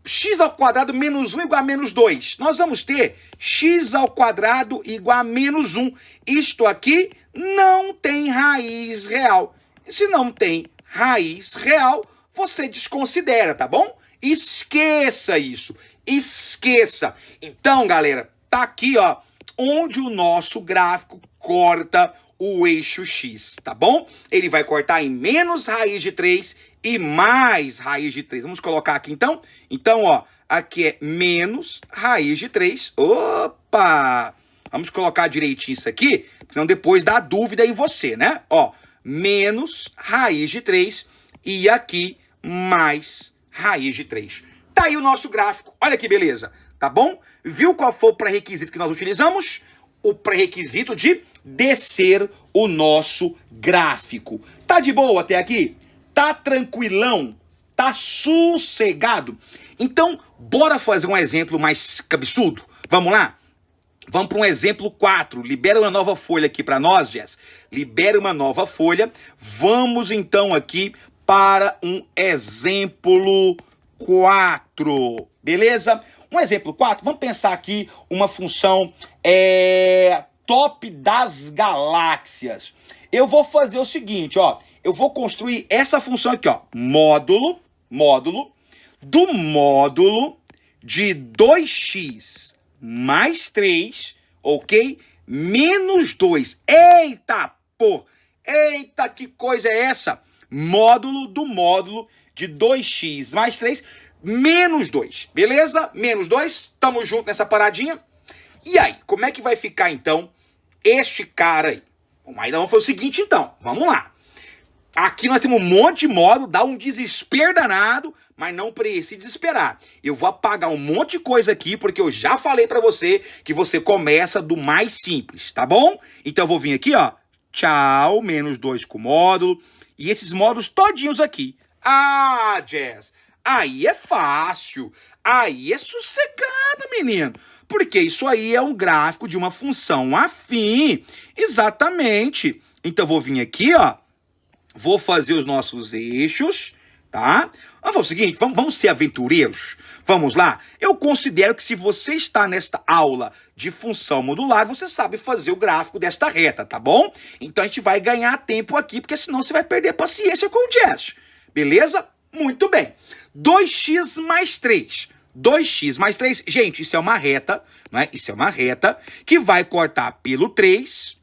x ao quadrado menos 1 igual a menos 2. Nós vamos ter x ao quadrado igual a menos 1. Isto aqui não tem raiz real. E se não tem raiz real, você desconsidera, tá bom? Esqueça isso. Esqueça. Então, galera, tá aqui, ó, onde o nosso gráfico corta o eixo X, tá bom? Ele vai cortar em menos raiz de 3 e mais raiz de 3. Vamos colocar aqui então? Então, ó, aqui é menos raiz de 3. Opa! Vamos colocar direitinho isso aqui, senão depois dá dúvida em você, né? Ó, menos raiz de 3 e aqui mais raiz de 3. Tá aí o nosso gráfico. Olha que beleza, tá bom? Viu qual foi o pré-requisito que nós utilizamos? O pré-requisito de descer o nosso gráfico. Tá de boa até aqui? Tá tranquilão? Tá sossegado? Então, bora fazer um exemplo mais cabeçudo? Vamos lá? Vamos para um exemplo 4. Libera uma nova folha aqui para nós, Jess. Libera uma nova folha. Vamos então aqui para um exemplo 4. Beleza? Um exemplo 4, vamos pensar aqui uma função top das galáxias. Eu vou fazer o seguinte, ó. Eu vou construir essa função aqui, ó. Módulo do módulo de 2x mais 3, ok? Menos 2. Eita, pô! Eita, que coisa é essa? Módulo do módulo de 2x mais 3 menos 2, beleza? Menos 2, tamo junto nessa paradinha. E aí, como é que vai ficar, então, este cara aí? Bom, aí vamos fazer o seguinte, então. Vamos lá. Aqui nós temos um monte de módulo, dá um desespero danado, mas não precisa desesperar. Eu vou apagar um monte de coisa aqui, porque eu já falei pra você que você começa do mais simples, tá bom? Então eu vou vir aqui, ó. Tchau, menos 2 com módulo. E esses módulos todinhos aqui. Ah, Jess, aí é fácil, aí é sossegado, menino. Porque isso aí é um gráfico de uma função afim. Exatamente. Então eu vou vir aqui, ó. Vou fazer os nossos eixos, tá? Vamos fazer o seguinte, vamos ser aventureiros. Vamos lá? Eu considero que se você está nesta aula de função modular, você sabe fazer o gráfico desta reta, tá bom? Então a gente vai ganhar tempo aqui, porque senão você vai perder paciência com o Jess. Beleza? Muito bem. 2x mais 3. 2x mais 3, gente, isso é uma reta, não é? Isso é uma reta que vai cortar pelo 3,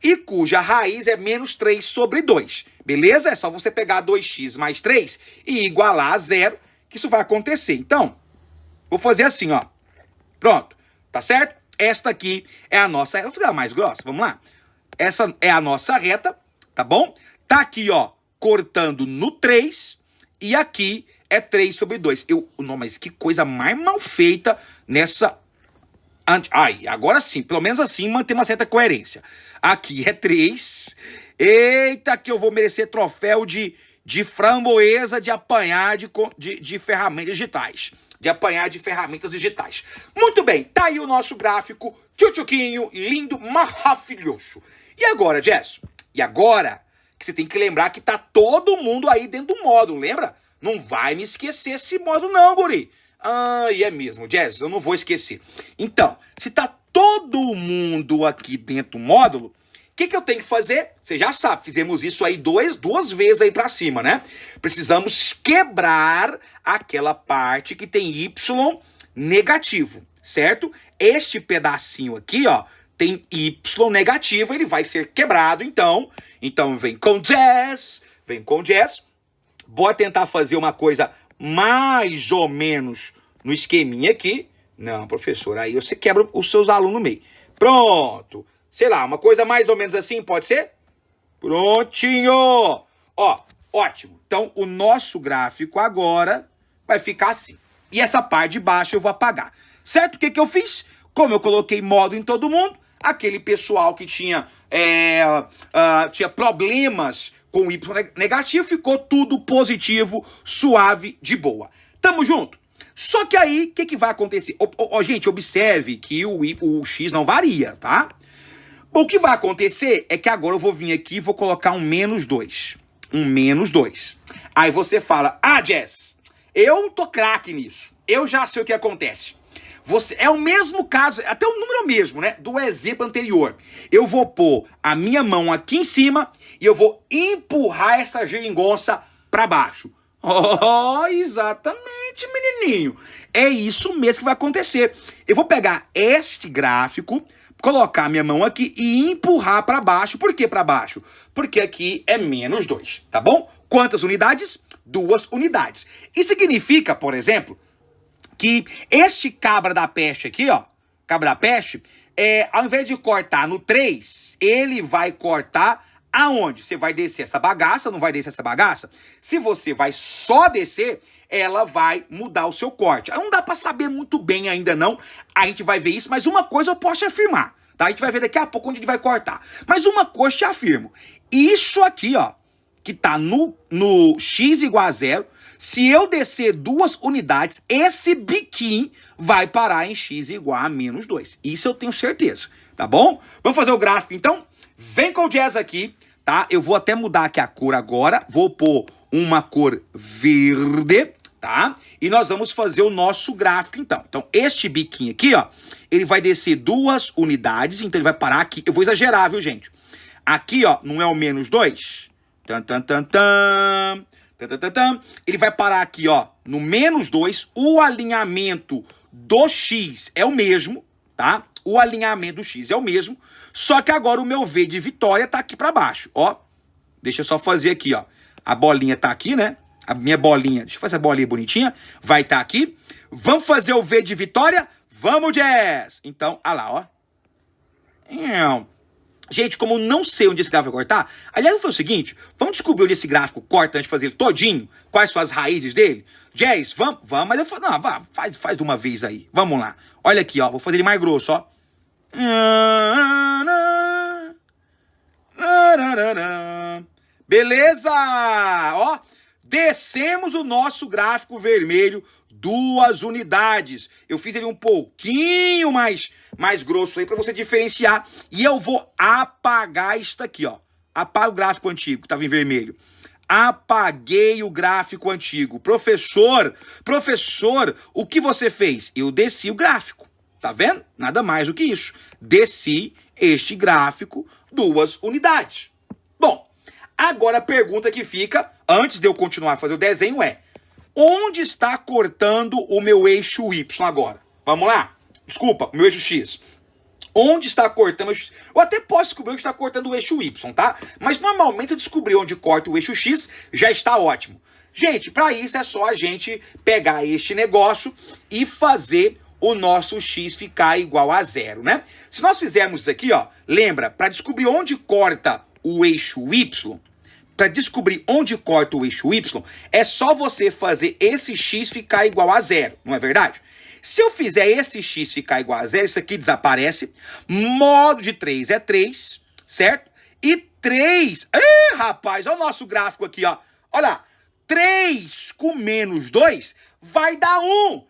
e cuja raiz é menos 3 sobre 2. Beleza? É só você pegar 2x mais 3 e igualar a 0, que isso vai acontecer. Então, vou fazer assim, ó. Pronto, tá certo? Esta aqui é a nossa reta. Vou fazer ela mais grossa, vamos lá? Essa é a nossa reta, tá bom? Tá aqui, ó, cortando no 3, e aqui é 3 sobre 2. Não, mas que coisa mais mal feita nessa... Ai, agora sim, pelo menos assim manter uma certa coerência. Aqui é 3. Eita, que eu vou merecer troféu de framboesa de apanhar de ferramentas digitais. De apanhar de ferramentas digitais. Muito bem, tá aí o nosso gráfico. Tchutchuquinho, lindo, maravilhoso. E agora, Jess? E agora que você tem que lembrar que tá todo mundo aí dentro do módulo, lembra? Não vai me esquecer esse módulo não, guri. Ah, e é mesmo, Jess, eu não vou esquecer. Então, se tá todo mundo aqui dentro do módulo, o que eu tenho que fazer? Você já sabe, fizemos isso aí duas vezes aí pra cima, né? Precisamos quebrar aquela parte que tem y negativo, certo? Este pedacinho aqui, ó, tem y negativo, ele vai ser quebrado, então vem com Jess. Bora tentar fazer uma coisa mais ou menos no esqueminha aqui. Não, professor, aí você quebra os seus alunos no meio. Pronto, Sei lá, uma coisa mais ou menos assim, pode ser? Prontinho! Ó, ótimo. Então, o nosso gráfico agora vai ficar assim. E essa parte de baixo eu vou apagar. Certo? O que eu fiz? Como eu coloquei modo em todo mundo, aquele pessoal que tinha problemas com o Y negativo, ficou tudo positivo, suave, de boa. Tamo junto? Só que aí, o que vai acontecer? Gente, observe que o X não varia, tá? O que vai acontecer é que agora eu vou vir aqui e vou colocar um -2. Um -2. Aí você fala, Jess, eu tô craque nisso. Eu já sei o que acontece. É o mesmo caso, até o número mesmo, né? Do exemplo anterior. Eu vou pôr a minha mão aqui em cima e eu vou empurrar essa geringonça para baixo. Oh, exatamente, menininho. É isso mesmo que vai acontecer. Eu vou pegar este gráfico, colocar minha mão aqui e empurrar para baixo. Por que para baixo? Porque aqui é -2, tá bom? Quantas unidades? 2 unidades. Isso significa, por exemplo, que este cabra da peste aqui, ó, cabra da peste, ao invés de cortar no 3, ele vai cortar aonde? Você vai descer essa bagaça, não vai descer essa bagaça? Se você vai só descer, ela vai mudar o seu corte. Não dá pra saber muito bem ainda não, a gente vai ver isso, mas uma coisa eu posso te afirmar, tá? A gente vai ver daqui a pouco onde ele vai cortar. Mas uma coisa eu te afirmo, isso aqui, ó, que tá no x igual a 0, se eu descer 2 unidades, esse biquinho vai parar em x igual a -2. Isso eu tenho certeza, tá bom? Vamos fazer o gráfico então? Vem com o Jazz aqui, tá? Eu vou até mudar aqui a cor agora, vou pôr uma cor verde, tá? E nós vamos fazer o nosso gráfico então. Então, este biquinho aqui, ó, ele vai descer 2 unidades, então ele vai parar aqui. Eu vou exagerar, viu, gente? Aqui, ó, não é o -2? Ele vai parar aqui, ó, no -2. O alinhamento do X é o mesmo, tá? O alinhamento do X é o mesmo, só que agora o meu V de vitória tá aqui para baixo, ó. Deixa eu só fazer aqui, ó. A bolinha tá aqui, né? A minha bolinha, deixa eu fazer a bolinha bonitinha, vai estar aqui. Vamos fazer o V de vitória? Vamos, Jazz! Então, olha lá, ó. Gente, como eu não sei onde esse gráfico vai cortar, aliás, foi o seguinte, vamos descobrir onde esse gráfico corta antes de fazer ele todinho, quais são as raízes dele? Jazz, vamos, mas eu falo, não, faz de uma vez aí, vamos lá. Olha aqui, ó, vou fazer ele mais grosso, ó. Beleza, ó, descemos o nosso gráfico vermelho 2 unidades. Eu fiz ele um pouquinho mais grosso aí para você diferenciar. E eu vou apagar isso aqui, ó. Apaga o gráfico antigo, que estava em vermelho. Apaguei o gráfico antigo. Professor, o que você fez? Eu desci o gráfico. Tá vendo? Nada mais do que isso. Desci este gráfico 2 unidades. Bom, agora a pergunta que fica, antes de eu continuar a fazer o desenho é: onde está cortando o meu eixo Y agora? Vamos lá? Desculpa, o meu eixo X. Onde está cortando o eixo X? Eu até posso descobrir onde está cortando o eixo Y, tá? Mas normalmente eu descobrir onde corta o eixo X já está ótimo. Gente, para isso é só a gente pegar este negócio e fazer o nosso X ficar igual a 0, né? Se nós fizermos isso aqui, ó, lembra, para descobrir onde corta o eixo Y, para descobrir onde corta o eixo Y, é só você fazer esse X ficar igual a 0, não é verdade? Se eu fizer esse X ficar igual a 0, isso aqui desaparece. Modo de 3 é 3, certo? E 3... rapaz, olha o nosso gráfico aqui, ó. Olha lá. 3 com -2 vai dar 1.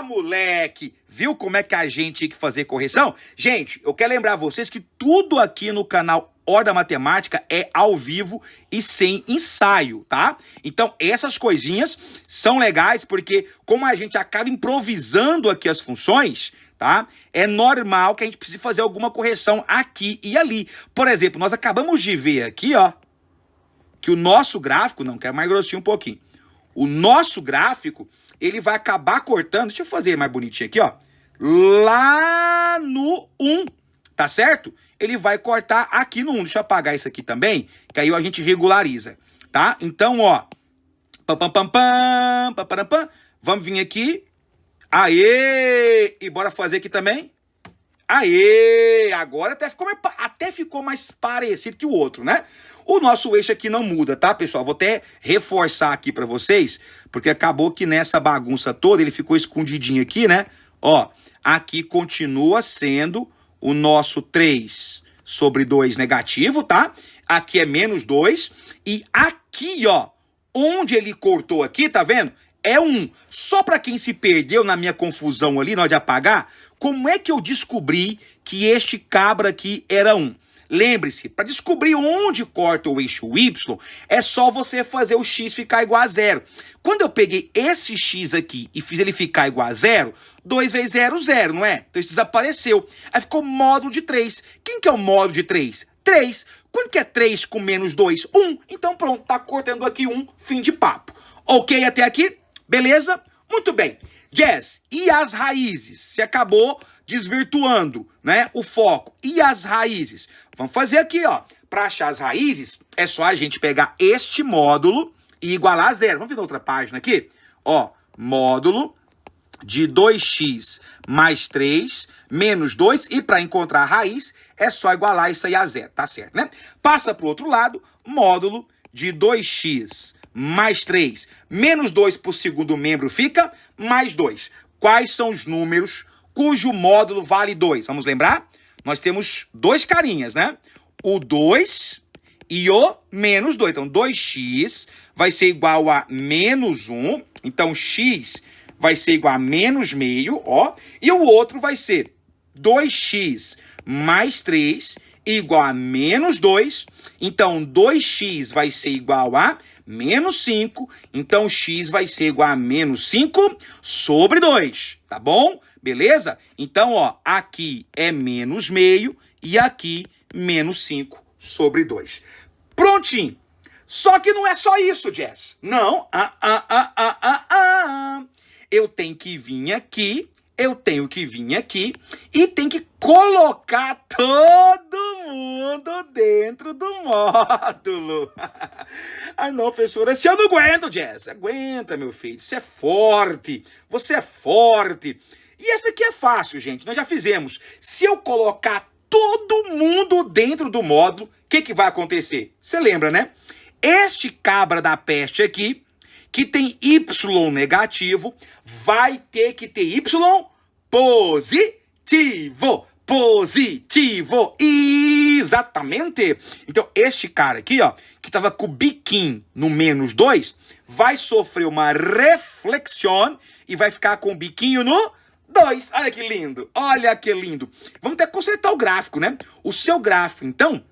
Moleque! Viu como é que a gente tinha que fazer correção? Gente, eu quero lembrar vocês que tudo aqui no canal Hora da Matemática é ao vivo e sem ensaio, tá? Então, essas coisinhas são legais porque, como a gente acaba improvisando aqui as funções, tá? É normal que a gente precise fazer alguma correção aqui e ali. Por exemplo, nós acabamos de ver aqui, ó, que o nosso gráfico, não, quero mais grossinho um pouquinho. O nosso gráfico, ele vai acabar cortando, deixa eu fazer mais bonitinho aqui, ó, lá no 1, tá certo? Ele vai cortar aqui no 1, deixa eu apagar isso aqui também, que aí a gente regulariza, tá? Então, ó, vamos vir aqui, aê, e bora fazer aqui também, Aê! Agora até ficou mais parecido que o outro, né? O nosso eixo aqui não muda, tá, pessoal? Vou até reforçar aqui pra vocês, porque acabou que nessa bagunça toda ele ficou escondidinho aqui, né? Ó, aqui continua sendo o nosso 3 sobre 2 negativo, tá? Aqui é menos 2. E aqui, ó, onde ele cortou aqui, tá vendo? É 1. Só para quem se perdeu na minha confusão ali, na hora de apagar, como é que eu descobri que este cabra aqui era 1? Lembre-se, para descobrir onde corta o eixo Y, é só você fazer o x ficar igual a 0. Quando eu peguei esse x aqui e fiz ele ficar igual a 0, 2 vezes 0, 0, não é? Então isso desapareceu. Aí ficou módulo de 3. Quem que é o módulo de 3? 3. Quanto que é 3 com menos 2? 1. Então pronto, tá cortando aqui 1, fim de papo. Ok até aqui? Beleza? Muito bem. Jazz, e as raízes? Você acabou desvirtuando, né, o foco. E as raízes? Vamos fazer aqui, ó. Para achar as raízes, é só a gente pegar este módulo e igualar a 0. Vamos ver na outra página aqui? Ó, módulo de 2x mais 3 menos 2. E para encontrar a raiz, é só igualar isso aí a 0. Tá certo, né? Passa para o outro lado, módulo de 2x mais 3 menos 2 por segundo membro fica mais 2. Quais são os números cujo módulo vale 2? Vamos lembrar? Nós temos dois carinhas, né? O 2 e o menos 2. Então, 2x vai ser igual a menos 1. Então, x vai ser igual a menos meio, ó. E o outro vai ser 2x mais 3 igual a menos 2. Então, 2x vai ser igual a menos 5. Então, x vai ser igual a menos 5 sobre 2. Tá bom? Beleza? Então, ó, aqui é menos meio e aqui menos 5 sobre 2. Prontinho. Só que não é só isso, Jazz. Não. Eu tenho que vir aqui, e tem que colocar todo mundo dentro do módulo. Ai, não, professora, se eu não aguento, Jazz. Aguenta, meu filho. Você é forte. Você é forte. E essa aqui é fácil, gente. Nós já fizemos. Se eu colocar todo mundo dentro do módulo, o que vai acontecer? Você lembra, né? Este cabra da peste aqui, que tem Y negativo, vai ter que ter Y positivo. Positivo. Exatamente. Então, este cara aqui, ó, que estava com o biquinho no menos 2, vai sofrer uma reflexão e vai ficar com o biquinho no 2. Olha que lindo. Olha que lindo. Vamos até consertar o gráfico, né? O seu gráfico, então,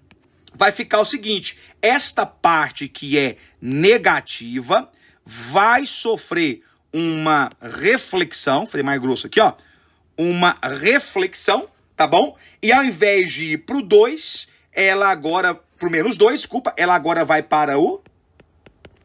vai ficar o seguinte. Esta parte que é negativa vai sofrer uma reflexão. Falei mais grosso aqui, ó. Uma reflexão, tá bom? E ao invés de ir pro 2, ela agora, pro menos 2, desculpa, ela agora vai para o...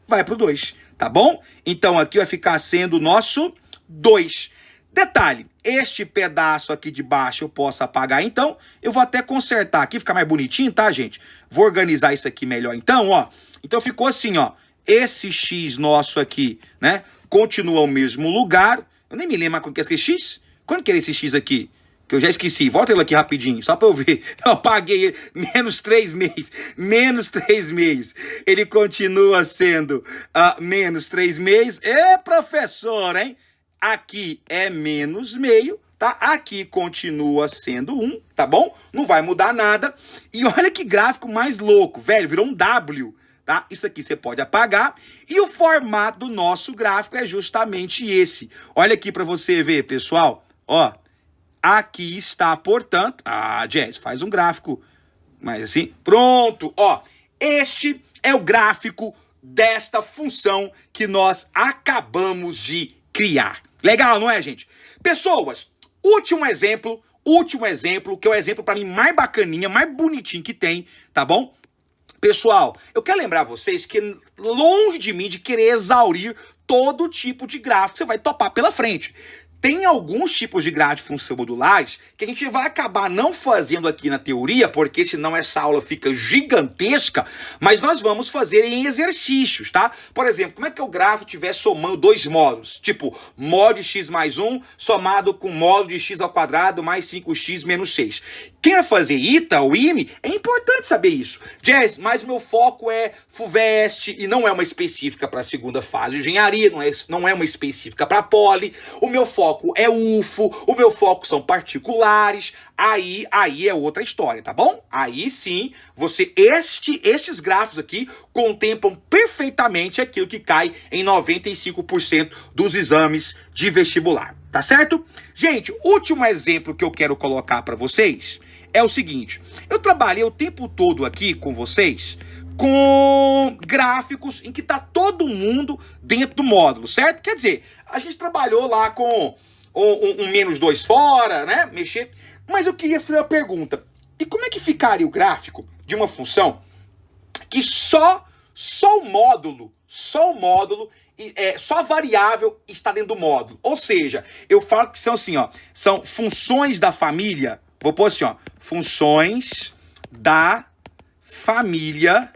vai pro 2, tá bom? Então aqui vai ficar sendo o nosso 2. Detalhe, este pedaço aqui de baixo eu posso apagar, então eu vou até consertar aqui, ficar mais bonitinho, tá, gente? Vou organizar isso aqui melhor, então, ó. Então ficou assim, ó, esse X nosso aqui, né, continua o mesmo lugar. Eu nem me lembro quando que é esse X. Quando que era esse X aqui? Que eu já esqueci. Volta ele aqui rapidinho, só pra eu ver. Eu apaguei ele. Menos 3 meses. Menos 3 meses. Ele continua sendo menos 3 meses. Professor, hein? Aqui é menos meio, tá? Aqui continua sendo 1, tá bom? Não vai mudar nada. E olha que gráfico mais louco, velho. Virou um W, tá? Isso aqui você pode apagar. E o formato do nosso gráfico é justamente esse. Olha aqui para você ver, pessoal. Ó, aqui está, portanto... Jazz, faz um gráfico mais assim. Pronto, ó. Este é o gráfico desta função que nós acabamos de criar. Legal, não é, gente? Pessoas, último exemplo, que é o exemplo para mim mais bacaninha, mais bonitinho que tem, tá bom? Pessoal, eu quero lembrar vocês que longe de mim de querer exaurir todo tipo de gráfico que você vai topar pela frente. tem alguns tipos de gráfico de função modulares que a gente vai acabar não fazendo aqui na teoria, porque senão essa aula fica gigantesca, mas nós vamos fazer em exercícios, tá? Por exemplo, como é que o gráfico estiver somando dois módulos? Tipo, mod x mais 1 somado com módulo de x ao quadrado mais 5x menos 6. Quem vai fazer ITA ou IME, é importante saber isso. Jazz, mas meu foco é FUVEST e não é uma específica para a segunda fase de engenharia, não é uma específica para poli. O meu foco é UFO, o meu foco são particulares, aí é outra história, tá bom? Aí sim, estes gráficos aqui contemplam perfeitamente aquilo que cai em 95% dos exames de vestibular, tá certo? Gente, último exemplo que eu quero colocar para vocês é o seguinte, eu trabalhei o tempo todo aqui com vocês com gráficos em que tá todo mundo dentro do módulo, certo? Quer dizer, a gente trabalhou lá com um menos 2 fora, né? Mexer. Mas eu queria fazer uma pergunta. E como é que ficaria o gráfico de uma função que só o módulo, só a variável está dentro do módulo? Ou seja, eu falo que são assim, ó, são funções da família, vou pôr assim, ó, funções da família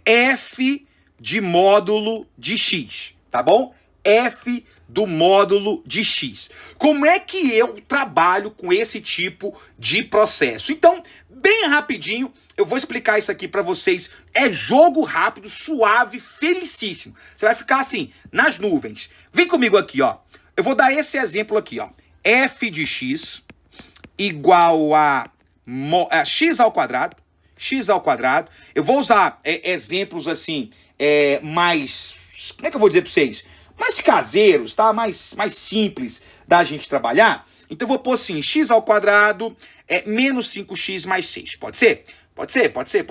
f de módulo de x, tá bom? F do módulo de x. Como é que eu trabalho com esse tipo de processo? Então, bem rapidinho, eu vou explicar isso aqui para vocês. É jogo rápido, suave, felicíssimo. Você vai ficar assim, nas nuvens. Vem comigo aqui, ó. Eu vou dar esse exemplo aqui, ó. F de x igual a x ao quadrado. X ao quadrado. Eu vou usar exemplos assim, mais... Como é que eu vou dizer para vocês? Mais caseiros, tá? Mais simples da gente trabalhar. Então eu vou pôr assim, x ao quadrado menos 5x mais 6. Pode ser? Pode ser.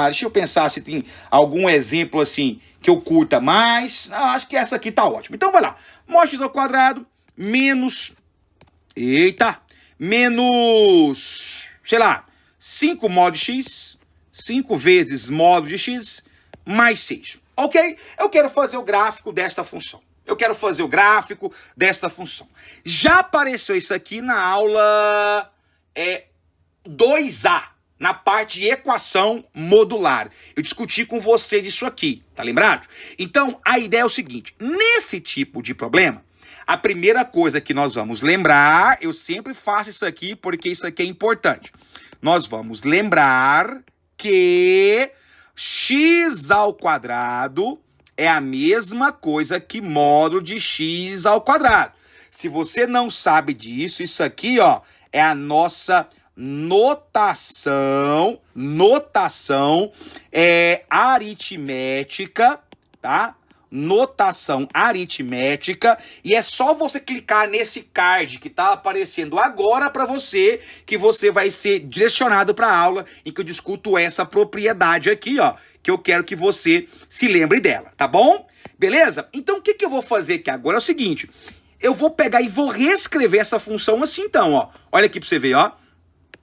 Deixa eu pensar se tem algum exemplo assim que eu curta mais. Acho que essa aqui tá ótima. Então vai lá. Mod x ao quadrado menos... Menos... Sei lá. 5 mod x, 5 vezes módulo de x, mais 6. Ok? Eu quero fazer o gráfico desta função. Já apareceu isso aqui na aula 2A, na parte de equação modular. Eu discuti com você disso aqui, tá lembrado? Então, a ideia é o seguinte, nesse tipo de problema, a primeira coisa que nós vamos lembrar, eu sempre faço isso aqui porque isso aqui é importante. Nós vamos lembrar que x ao quadrado é a mesma coisa que módulo de x ao quadrado. Se você não sabe disso, isso aqui, ó, é a nossa notação aritmética, tá? Notação aritmética, e é só você clicar nesse card que tá aparecendo agora para você, que você vai ser direcionado para a aula em que eu discuto essa propriedade aqui, ó, que eu quero que você se lembre dela, tá bom? Beleza? Então o que eu vou fazer aqui agora é o seguinte, eu vou pegar e vou reescrever essa função assim então, ó. Olha aqui para você ver, ó.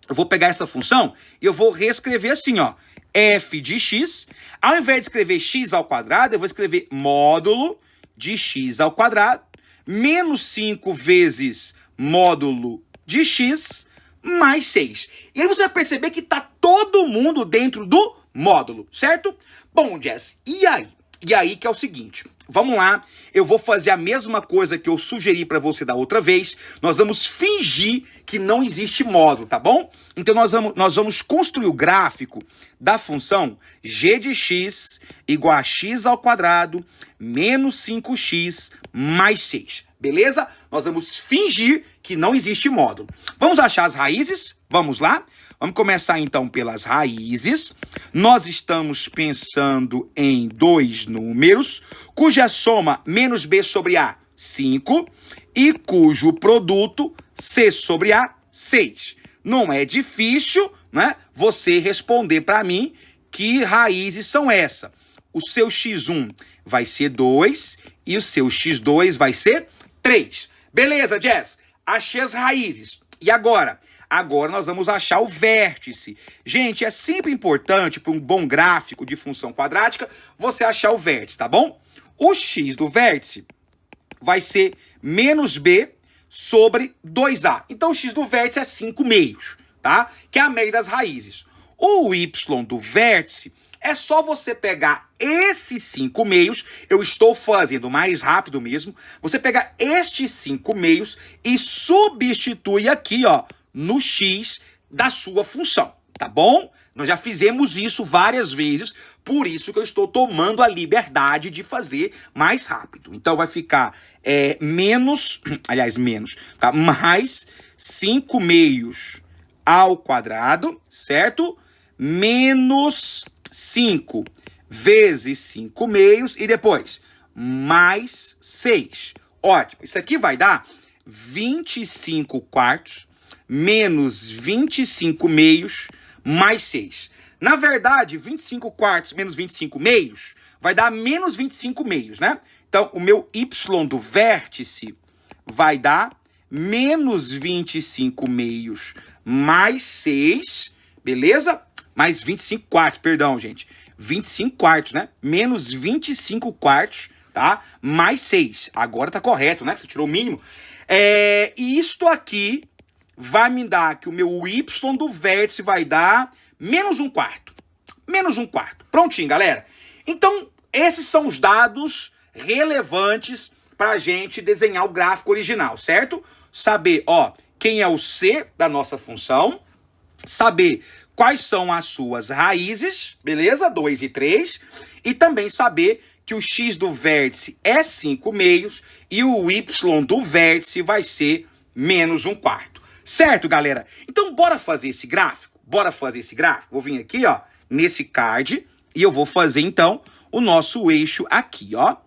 Eu vou pegar essa função e eu vou reescrever assim, ó. F de x, ao invés de escrever x ao quadrado, eu vou escrever módulo de x ao quadrado, menos 5 vezes módulo de x, mais 6. E aí você vai perceber que tá todo mundo dentro do módulo, certo? Bom, Jess, e aí? E aí que é o seguinte, vamos lá, eu vou fazer a mesma coisa que eu sugeri para você da outra vez, nós vamos fingir que não existe módulo, tá bom? Então nós vamos construir o gráfico da função g de x igual a x ao quadrado menos 5x mais 6, beleza? Nós vamos fingir que não existe módulo. Vamos achar as raízes? Vamos lá? Vamos começar então pelas raízes. Nós estamos pensando em dois números, cuja soma menos b sobre a, 5, e cujo produto c sobre a, 6. Não é difícil, né, você responder para mim que raízes são essas. O seu x1 vai ser 2 e o seu x2 vai ser 3. Beleza, Jess? Achei as raízes. E agora? Agora nós vamos achar o vértice. Gente, é sempre importante para um bom gráfico de função quadrática você achar o vértice, tá bom? O x do vértice vai ser menos b sobre 2a. Então o x do vértice é 5 meios, tá? Que é a média das raízes. O y do vértice é só você pegar esses 5 meios, eu estou fazendo mais rápido mesmo, você pegar estes 5 meios e substitui aqui, ó, no x da sua função, tá bom? Nós já fizemos isso várias vezes, por isso que eu estou tomando a liberdade de fazer mais rápido. Então vai ficar menos, tá? Mais 5 meios ao quadrado, certo? Menos 5 vezes 5 meios e depois mais 6. Ótimo, isso aqui vai dar 25 quartos menos 25 meios mais 6. Na verdade, 25 quartos menos 25 meios vai dar menos 25 meios, né? Então, o meu y do vértice vai dar menos 25 meios mais 6, beleza? Mais 25 quartos, perdão, gente. 25 quartos, né? Menos 25 quartos, tá? Mais 6. Agora tá correto, né? Você tirou o mínimo. E isto aqui vai me dar que o meu y do vértice vai dar menos 1 quarto. Menos 1 quarto. Prontinho, galera. Então, esses são os dados relevantes para a gente desenhar o gráfico original, certo? Saber, ó, quem é o c da nossa função, saber quais são as suas raízes, beleza? 2 e 3. E também saber que o x do vértice é 5 meios e o y do vértice vai ser menos 1 quarto. Certo, galera? Então, bora fazer esse gráfico? Bora fazer esse gráfico? Vou vir aqui, ó, nesse card e eu vou fazer, então, o nosso eixo aqui, ó.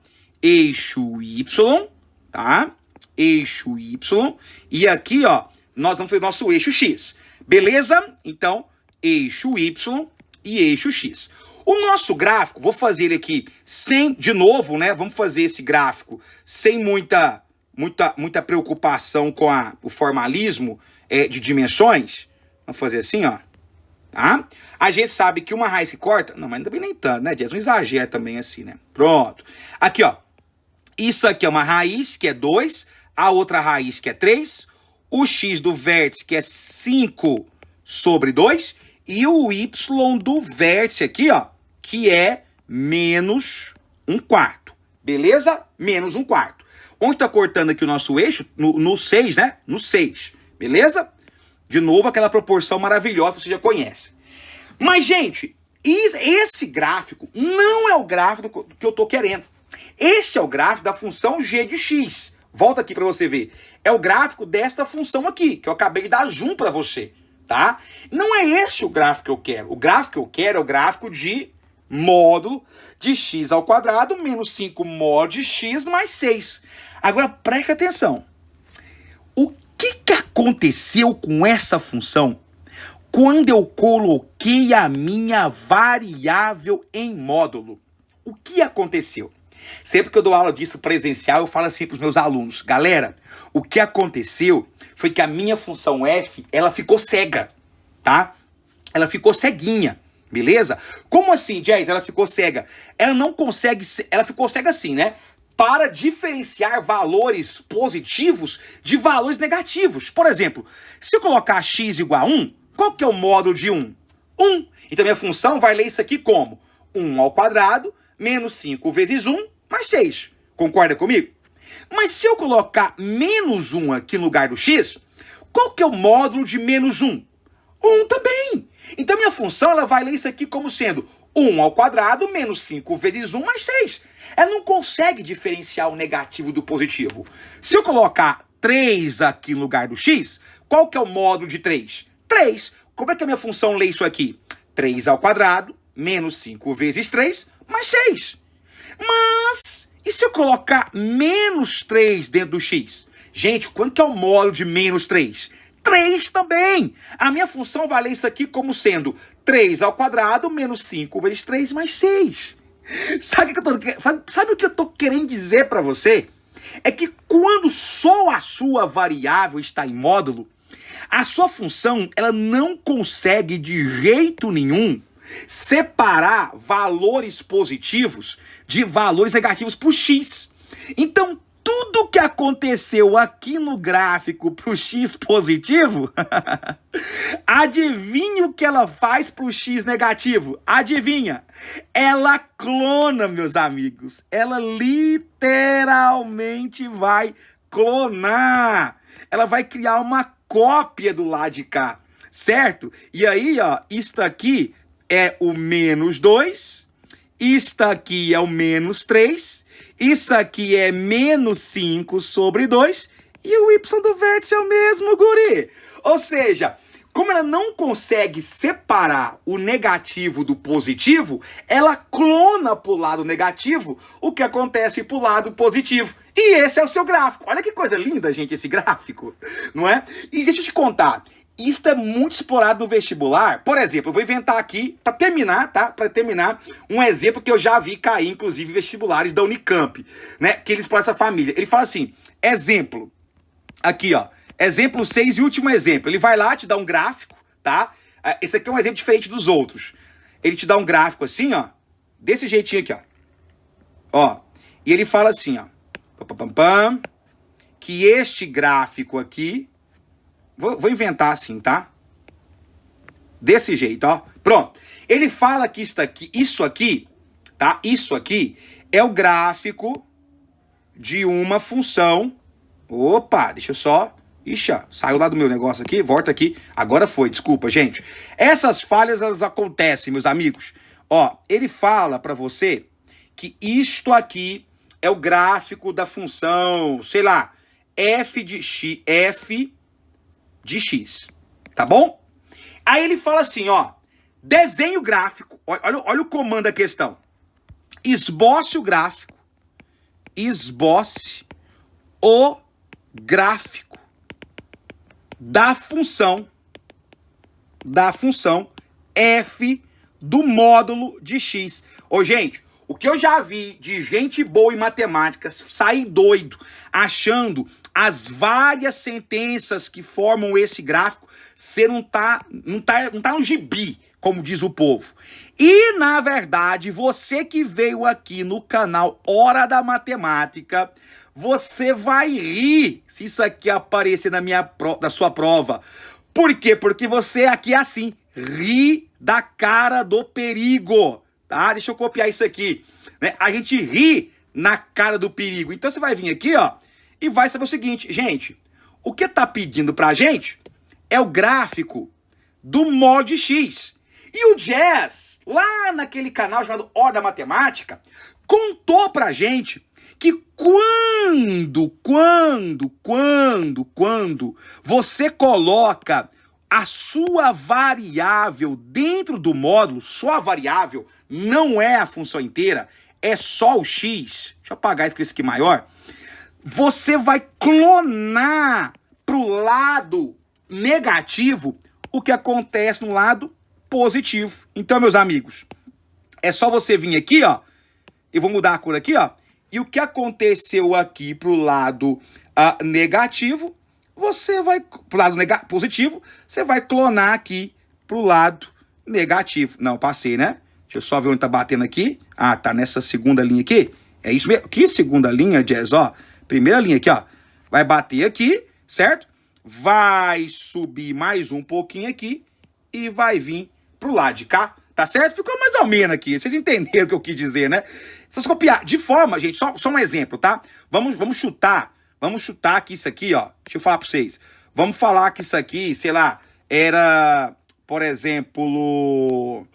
Eixo y, tá? Eixo y. E aqui, ó, nós vamos fazer o nosso eixo x. Beleza? Então, eixo y e eixo x. O nosso gráfico, vou fazer ele aqui sem, de novo, né? Vamos fazer esse gráfico sem muita preocupação com o formalismo de dimensões. Vamos fazer assim, ó. Tá? A gente sabe que uma raiz que corta... Não, mas também nem tanto, né, Jess? Não exagera também assim, né? Pronto. Aqui, ó. Isso aqui é uma raiz, que é 2. A outra raiz, que é 3. O x do vértice, que é 5 sobre 2. E o y do vértice aqui, ó, que é menos 1 quarto. Beleza? Menos 1 quarto. Onde está cortando aqui o nosso eixo? No 6, né? No 6. Beleza? De novo, aquela proporção maravilhosa que você já conhece. Mas, gente, esse gráfico não é o gráfico que eu estou querendo. Este é o gráfico da função g de x. Volta aqui para você ver. É o gráfico desta função aqui, que eu acabei de dar zoom para você, tá? Não é este o gráfico que eu quero. O gráfico que eu quero é o gráfico de módulo de x ao quadrado menos 5 módulo de x mais 6. Agora, preste atenção. O que aconteceu com essa função quando eu coloquei a minha variável em módulo? O que aconteceu? Sempre que eu dou aula disso presencial, eu falo assim para os meus alunos. Galera, o que aconteceu foi que a minha função f, ela ficou cega, tá? Ela ficou ceguinha, beleza? Como assim, Jess? Ela ficou cega? Ela não consegue... Ela ficou cega assim, né? Para diferenciar valores positivos de valores negativos. Por exemplo, se eu colocar x igual a 1, qual que é o módulo de 1? 1. Então, minha função vai ler isso aqui como 1 ao quadrado menos 5 vezes 1 mais 6. Concorda comigo? Mas se eu colocar menos 1 aqui no lugar do x, qual que é o módulo de menos 1? 1 também. Então, minha função ela vai ler isso aqui como sendo 1 ao quadrado menos 5 vezes 1 mais 6. Ela não consegue diferenciar o negativo do positivo. Se eu colocar 3 aqui no lugar do x, qual que é o módulo de 3? 3. Como é que a minha função lê isso aqui? 3 ao quadrado menos 5 vezes 3 mais 6. Mas, e se eu colocar menos 3 dentro do x? Gente, quanto que é o módulo de menos 3? 3 também. A minha função vai ler isso aqui como sendo 3 ao quadrado menos 5 vezes 3 mais 6. Sabe o que eu tô querendo dizer para você? É que quando só a sua variável está em módulo, a sua função ela não consegue de jeito nenhum separar valores positivos de valores negativos para o x. Então, tudo que aconteceu aqui no gráfico para o x positivo, adivinha o que ela faz para o x negativo? Adivinha? Ela clona, meus amigos. Ela literalmente vai clonar. Ela vai criar uma cópia do lado de cá, certo? E aí, ó, isto aqui é o menos 2, isto aqui é o menos 3, isso aqui é menos 5 sobre 2 e o y do vértice é o mesmo, guri. Ou seja, como ela não consegue separar o negativo do positivo, ela clona para o lado negativo o que acontece para o lado positivo. E esse é o seu gráfico. Olha que coisa linda, gente, esse gráfico, não é? E deixa eu te contar, isso é muito explorado no vestibular. Por exemplo, eu vou inventar aqui, para terminar, tá? Para terminar, um exemplo que eu já vi cair, inclusive, vestibulares da Unicamp, né? Que eles exploram essa família. Ele fala assim, exemplo, aqui, ó, exemplo 6 e último exemplo. Ele vai lá, te dá um gráfico, tá? Esse aqui é um exemplo diferente dos outros. Ele te dá um gráfico assim, ó, desse jeitinho aqui, ó. Ó, e ele fala assim, ó, que este gráfico aqui, vou inventar assim, tá? Desse jeito, ó. Pronto. Ele fala que isso aqui, tá? Isso aqui é o gráfico de uma função. Opa, deixa eu só... Ixi, saiu lá do meu negócio aqui, volta aqui. Agora foi, desculpa, gente. Essas falhas, elas acontecem, meus amigos. Ó, ele fala pra você que isto aqui é o gráfico da função, sei lá, f de x, tá bom? Aí ele fala assim, ó, desenhe o gráfico, olha o comando da questão. Esboce o gráfico, esboce o gráfico da função f do módulo de x. Ô, gente, o que eu já vi de gente boa em matemática sair doido, achando as várias sentenças que formam esse gráfico, você não tá no gibi, como diz o povo. E, na verdade, você que veio aqui no canal Hora da Matemática, você vai rir se isso aqui aparecer na sua prova. Por quê? Porque você aqui é assim, ri da cara do perigo, tá? Deixa eu copiar isso aqui, né? A gente ri na cara do perigo. Então você vai vir aqui, ó, e vai saber o seguinte, gente, o que tá pedindo pra gente é o gráfico do módulo de x. E o Jazz, lá naquele canal chamado Hora da Matemática, contou pra gente que quando você coloca a sua variável dentro do módulo, sua variável não é a função inteira, é só o x, deixa eu apagar esse aqui maior, você vai clonar pro lado negativo o que acontece no lado positivo. Então, meus amigos, é só você vir aqui, ó, eu vou mudar a cor aqui, ó, e o que aconteceu aqui pro lado negativo, você vai, pro lado positivo, você vai clonar aqui pro lado negativo. Não, passei, né? Deixa eu só ver onde tá batendo aqui. Ah, tá nessa segunda linha aqui. É isso mesmo. Que segunda linha, Jazz? Ó, primeira linha aqui, ó. Vai bater aqui, certo? Vai subir mais um pouquinho aqui e vai vir pro lado de cá, tá certo? Ficou mais ou menos aqui. Vocês entenderam o que eu quis dizer, né? Se você copiar de forma, gente, só um exemplo, tá? Vamos chutar que isso aqui, ó. Deixa eu falar pra vocês. Vamos falar que isso aqui, sei lá, era, por exemplo,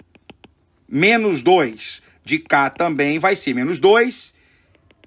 menos 2. De cá também vai ser menos 2,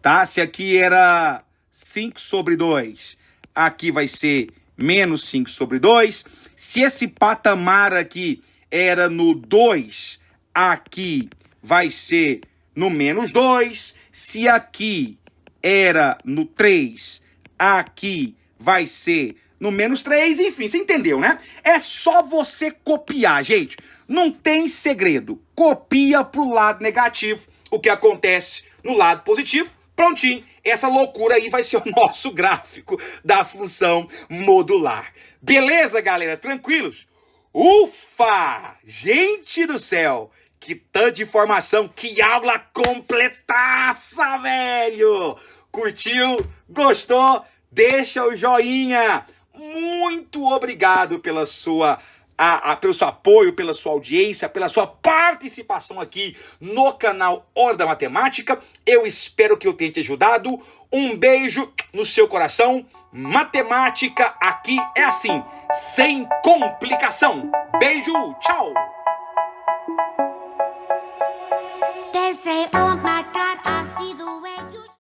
tá? Se aqui era 5 sobre 2, aqui vai ser menos 5 sobre 2. Se esse patamar aqui era no 2, aqui vai ser no menos 2. Se aqui era no 3, aqui vai ser no menos 3. Enfim, você entendeu, né? É só você copiar, gente. Não tem segredo. Copia pro lado negativo o que acontece no lado positivo. Prontinho, essa loucura aí vai ser o nosso gráfico da função modular. Beleza, galera? Tranquilos? Ufa! Gente do céu! Que tanta informação, que aula completaça, velho! Curtiu? Gostou? Deixa o joinha! Muito obrigado pela pelo seu apoio, pela sua audiência, pela sua participação aqui no canal Hora da Matemática. Eu espero que eu tenha te ajudado. Um beijo no seu coração. Matemática aqui é assim, sem complicação. Beijo, tchau!